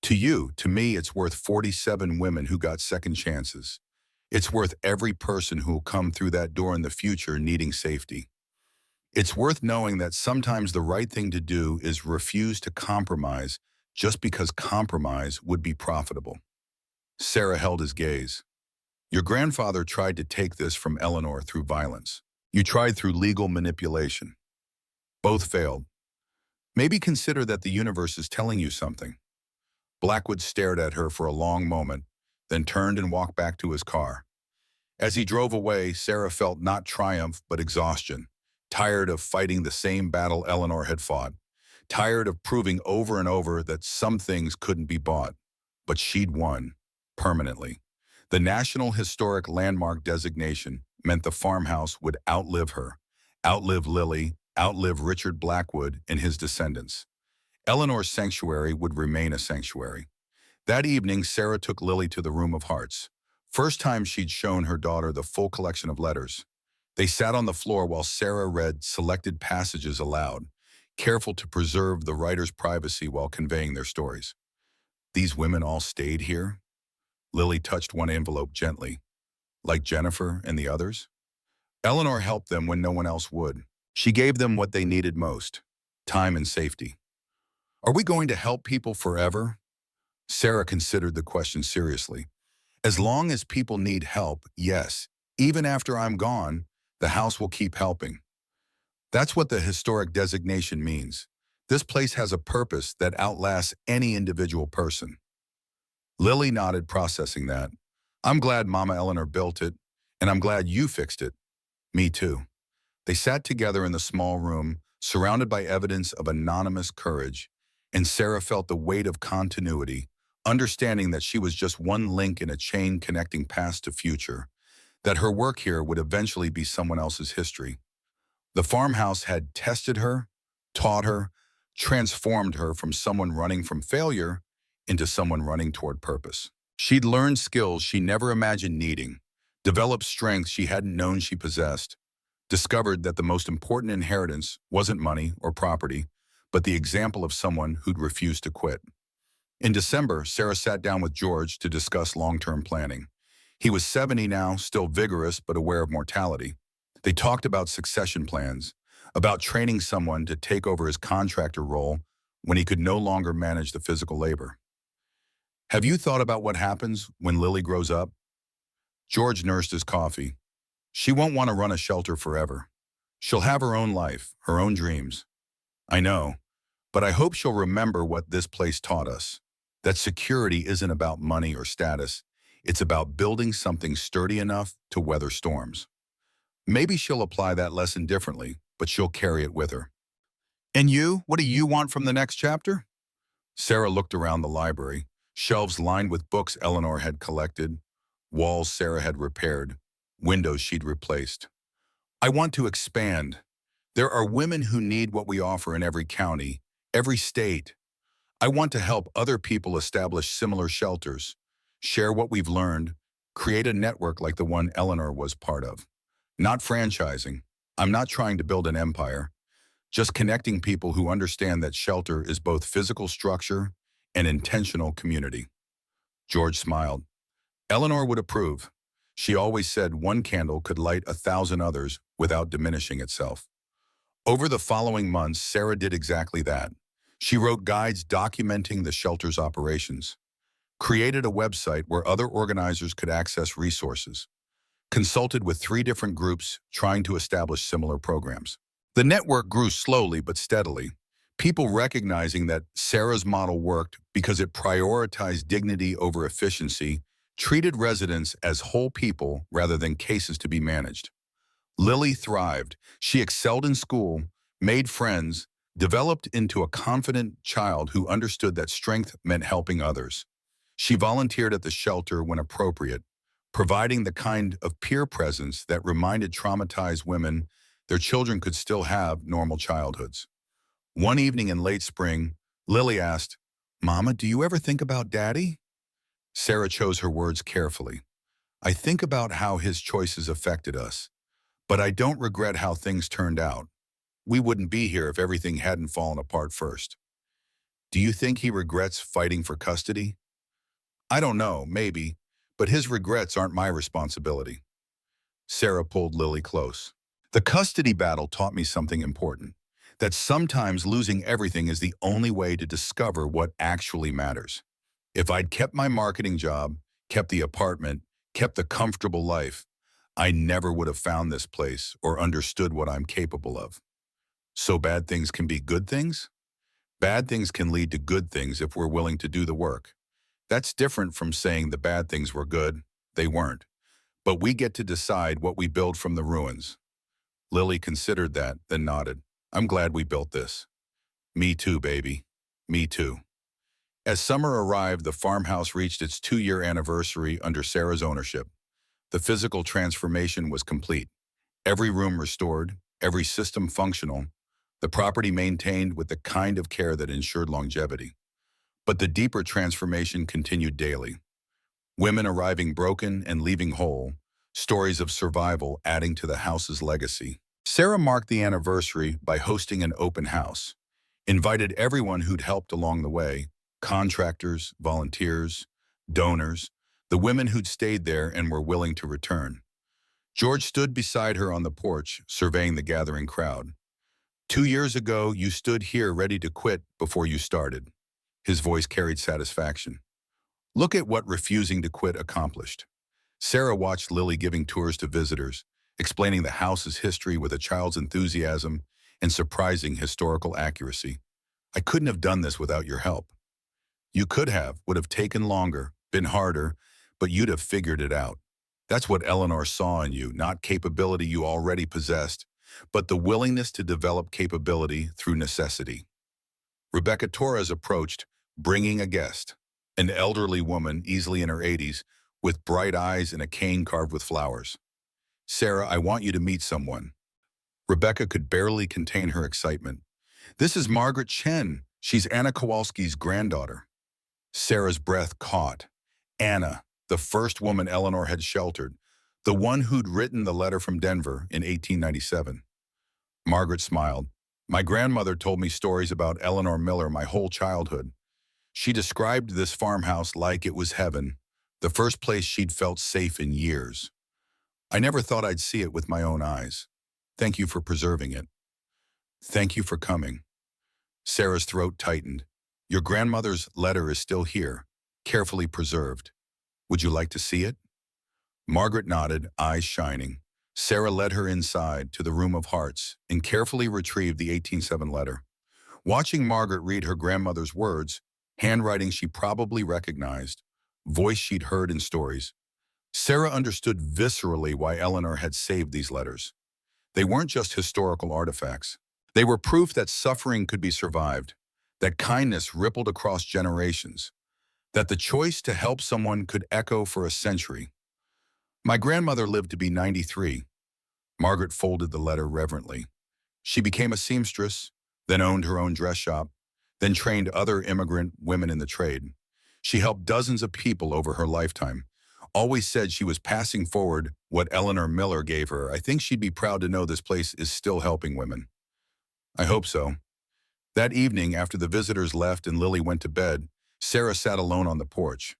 To you, to me, it's worth 47 women who got second chances. It's worth every person who will come through that door in the future needing safety. It's worth knowing that sometimes the right thing to do is refuse to compromise just because compromise would be profitable." Sarah held his gaze. "Your grandfather tried to take this from Eleanor through violence. You tried through legal manipulation. Both failed. Maybe consider that the universe is telling you something." Blackwood stared at her for a long moment, then turned and walked back to his car. As he drove away, Sarah felt not triumph but exhaustion, tired of fighting the same battle Eleanor had fought, tired of proving over and over that some things couldn't be bought. But she'd won, permanently. The National Historic Landmark designation meant the farmhouse would outlive her, outlive Lily, outlive Richard Blackwood and his descendants. Eleanor's sanctuary would remain a sanctuary. That evening, Sarah took Lily to the Room of Hearts. First time she'd shown her daughter the full collection of letters. They sat on the floor while Sarah read selected passages aloud, careful to preserve the writer's privacy while conveying their stories. "These women all stayed here?" Lily touched one envelope gently. "Like Jennifer and the others?" "Eleanor helped them when no one else would. She gave them what they needed most, time and safety." "Are we going to help people forever?" Sarah considered the question seriously. "As long as people need help, yes. Even after I'm gone, the house will keep helping." That's what the historic designation means. This place has a purpose that outlasts any individual person. Lily nodded, processing that. "I'm glad Mama Eleanor built it, and I'm glad you fixed it." "Me too." They sat together in the small room, surrounded by evidence of anonymous courage, and Sarah felt the weight of continuity, understanding that she was just one link in a chain connecting past to future, that her work here would eventually be someone else's history. The farmhouse had tested her, taught her, transformed her from someone running from failure into someone running toward purpose. She'd learned skills she never imagined needing, developed strengths she hadn't known she possessed, discovered that the most important inheritance wasn't money or property, but the example of someone who'd refused to quit. In December, Sarah sat down with George to discuss long-term planning. He was 70 now, still vigorous but aware of mortality. They talked about succession plans, about training someone to take over his contractor role when he could no longer manage the physical labor. Have you thought about what happens when Lily grows up? George nursed his coffee. She won't want to run a shelter forever. She'll have her own life, her own dreams. I know, but I hope she'll remember what this place taught us. That security isn't about money or status. It's about building something sturdy enough to weather storms. Maybe she'll apply that lesson differently, but she'll carry it with her. And you, what do you want from the next chapter? Sarah looked around the library, shelves lined with books Eleanor had collected, walls Sarah had repaired, windows she'd replaced. I want to expand. There are women who need what we offer in every county, every state. I want to help other people establish similar shelters, share what we've learned, create a network like the one Eleanor was part of. Not franchising. I'm not trying to build an empire, just connecting people who understand that shelter is both physical structure and intentional community. George smiled. Eleanor would approve. She always said one candle could light 1,000 others without diminishing itself. Over the following months, Sarah did exactly that. She wrote guides documenting the shelter's operations, created a website where other organizers could access resources, consulted with 3 different groups trying to establish similar programs. The network grew slowly but steadily, people recognizing that Sarah's model worked because it prioritized dignity over efficiency, treated residents as whole people rather than cases to be managed. Lily thrived. She excelled in school, made friends, developed into a confident child who understood that strength meant helping others. She volunteered at the shelter when appropriate, providing the kind of peer presence that reminded traumatized women their children could still have normal childhoods. One evening in late spring, Lily asked, "Mama, do you ever think about Daddy?" Sarah chose her words carefully. "I think about how his choices affected us, but I don't regret how things turned out. We wouldn't be here if everything hadn't fallen apart first." "Do you think he regrets fighting for custody?" "I don't know, maybe, but his regrets aren't my responsibility." Sarah pulled Lily close. "The custody battle taught me something important, that sometimes losing everything is the only way to discover what actually matters. If I'd kept my marketing job, kept the apartment, kept the comfortable life, I never would have found this place or understood what I'm capable of." So bad things can be good things? Bad things can lead to good things if we're willing to do the work. That's different from saying the bad things were good. They weren't. But we get to decide what we build from the ruins. Lily considered that, then nodded. "I'm glad we built this." "Me too, baby. Me too." As summer arrived, the farmhouse reached its 2-year anniversary under Sarah's ownership. The physical transformation was complete. Every room restored, every system functional, the property maintained with the kind of care that ensured longevity. But the deeper transformation continued daily. Women arriving broken and leaving whole, stories of survival adding to the house's legacy. Sarah marked the anniversary by hosting an open house, invited everyone who'd helped along the way, contractors, volunteers, donors, the women who'd stayed there and were willing to return. George stood beside her on the porch, surveying the gathering crowd. "2 years ago, you stood here ready to quit before you started." His voice carried satisfaction. "Look at what refusing to quit accomplished." Sarah watched Lily giving tours to visitors, explaining the house's history with a child's enthusiasm and surprising historical accuracy. "I couldn't have done this without your help." "You could have, would have taken longer, been harder, but you'd have figured it out." That's what Eleanor saw in you, not capability you already possessed, but the willingness to develop capability through necessity. Rebecca Torres approached, bringing a guest, an elderly woman easily in her 80s, with bright eyes and a cane carved with flowers. "Sarah, I want you to meet someone." Rebecca could barely contain her excitement. This is Margaret Chen. She's Anna Kowalski's granddaughter. Sarah's breath caught. Anna, the first woman Eleanor had sheltered, the one who'd written the letter from Denver in 1897. Margaret smiled. My grandmother told me stories about Eleanor Miller my whole childhood. She described this farmhouse like it was heaven, the first place she'd felt safe in years. I never thought I'd see it with my own eyes. Thank you for preserving it. Thank you for coming. Sarah's throat tightened. Your grandmother's letter is still here, carefully preserved. Would you like to see it? Margaret nodded, eyes shining. Sarah led her inside to the room of hearts and carefully retrieved the 1807 letter. Watching Margaret read her grandmother's words, handwriting she probably recognized, voice she'd heard in stories, Sarah understood viscerally why Eleanor had saved these letters. They weren't just historical artifacts. They were proof that suffering could be survived, that kindness rippled across generations, that the choice to help someone could echo for a century. My grandmother lived to be 93. Margaret folded the letter reverently. She became a seamstress, then owned her own dress shop, then trained other immigrant women in the trade. She helped dozens of people over her lifetime. Always said she was passing forward what Eleanor Miller gave her. I think she'd be proud to know this place is still helping women. I hope so. That evening, after the visitors left and Lily went to bed, Sarah sat alone on the porch.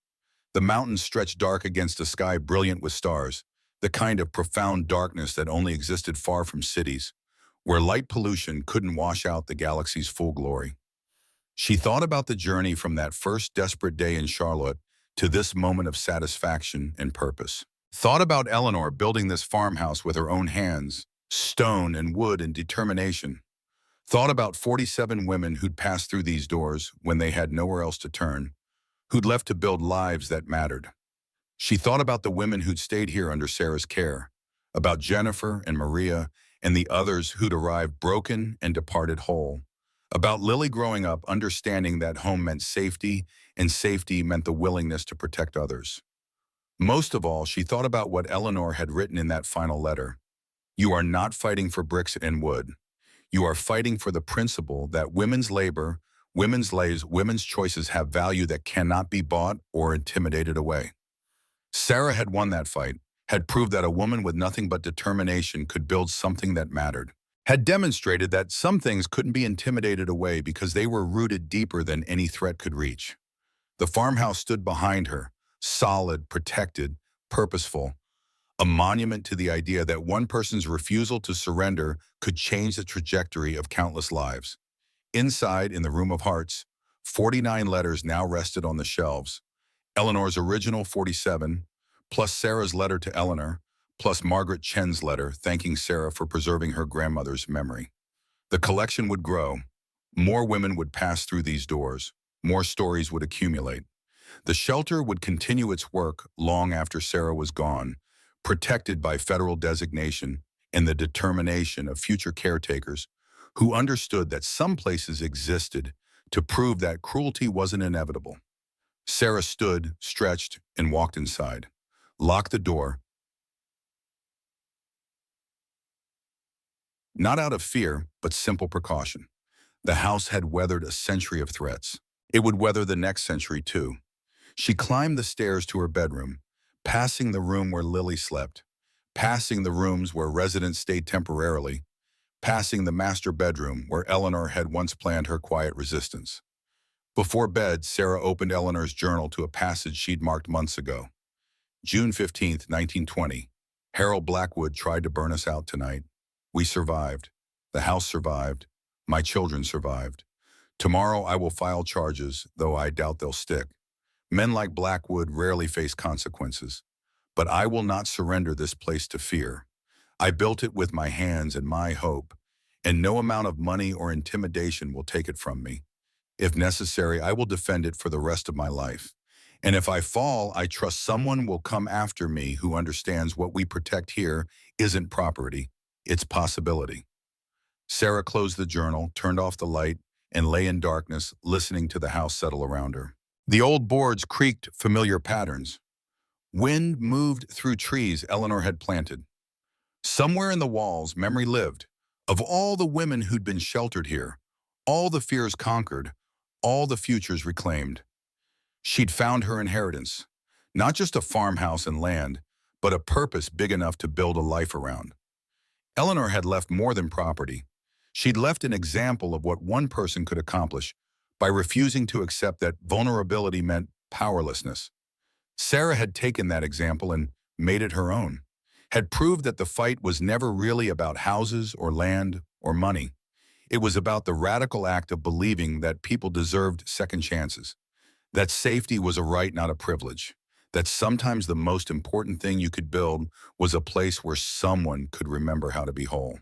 The mountains stretched dark against a sky brilliant with stars, the kind of profound darkness that only existed far from cities, where light pollution couldn't wash out the galaxy's full glory. She thought about the journey from that first desperate day in Charlotte to this moment of satisfaction and purpose. Thought about Eleanor building this farmhouse with her own hands, stone and wood and determination. Thought about 47 women who'd passed through these doors when they had nowhere else to turn, who'd left to build lives that mattered. She thought about the women who'd stayed here under Sarah's care, about Jennifer and Maria and the others who'd arrived broken and departed whole, about Lily growing up understanding that home meant safety and safety meant the willingness to protect others. Most of all, she thought about what Eleanor had written in that final letter. You are not fighting for bricks and wood. You are fighting for the principle that women's labor, women's lives, women's choices have value that cannot be bought or intimidated away. Sarah had won that fight, had proved that a woman with nothing but determination could build something that mattered, had demonstrated that some things couldn't be intimidated away because they were rooted deeper than any threat could reach. The farmhouse stood behind her, solid, protected, purposeful, a monument to the idea that one person's refusal to surrender could change the trajectory of countless lives. Inside, in the room of hearts, 49 letters now rested on the shelves. Eleanor's original 47, plus Sarah's letter to Eleanor, plus Margaret Chen's letter thanking Sarah for preserving her grandmother's memory. The collection would grow. More women would pass through these doors. More stories would accumulate. The shelter would continue its work long after Sarah was gone, protected by federal designation and the determination of future caretakers who understood that some places existed to prove that cruelty wasn't inevitable. Sarah stood, stretched, and walked inside, locked the door, not out of fear, but simple precaution. The house had weathered a century of threats. It would weather the next century too. She climbed the stairs to her bedroom, passing the room where Lily slept, passing the rooms where residents stayed temporarily, passing the master bedroom where Eleanor had once planned her quiet resistance. Before bed, Sarah opened Eleanor's journal to a passage she'd marked months ago. June 15, 1920. Harold Blackwood tried to burn us out tonight. We survived. The house survived. My children survived. Tomorrow I will file charges, though I doubt they'll stick. Men like Blackwood rarely face consequences. But I will not surrender this place to fear. I built it with my hands and my hope, and no amount of money or intimidation will take it from me. If necessary, I will defend it for the rest of my life. And if I fall, I trust someone will come after me who understands what we protect here isn't property, it's possibility. Sarah closed the journal, turned off the light, and lay in darkness, listening to the house settle around her. The old boards creaked familiar patterns. Wind moved through trees Eleanor had planted. Somewhere in the walls, memory lived. Of all the women who'd been sheltered here, All the fears conquered, all the futures reclaimed. She'd found her inheritance, not just a farmhouse and land, but a purpose big enough to build a life around. Eleanor had left more than property. She'd left an example of what one person could accomplish by refusing to accept that vulnerability meant powerlessness. Sarah had taken that example and made it her own, had proved that the fight was never really about houses or land or money. It was about the radical act of believing that people deserved second chances, that safety was a right, not a privilege, that sometimes the most important thing you could build was a place where someone could remember how to be whole.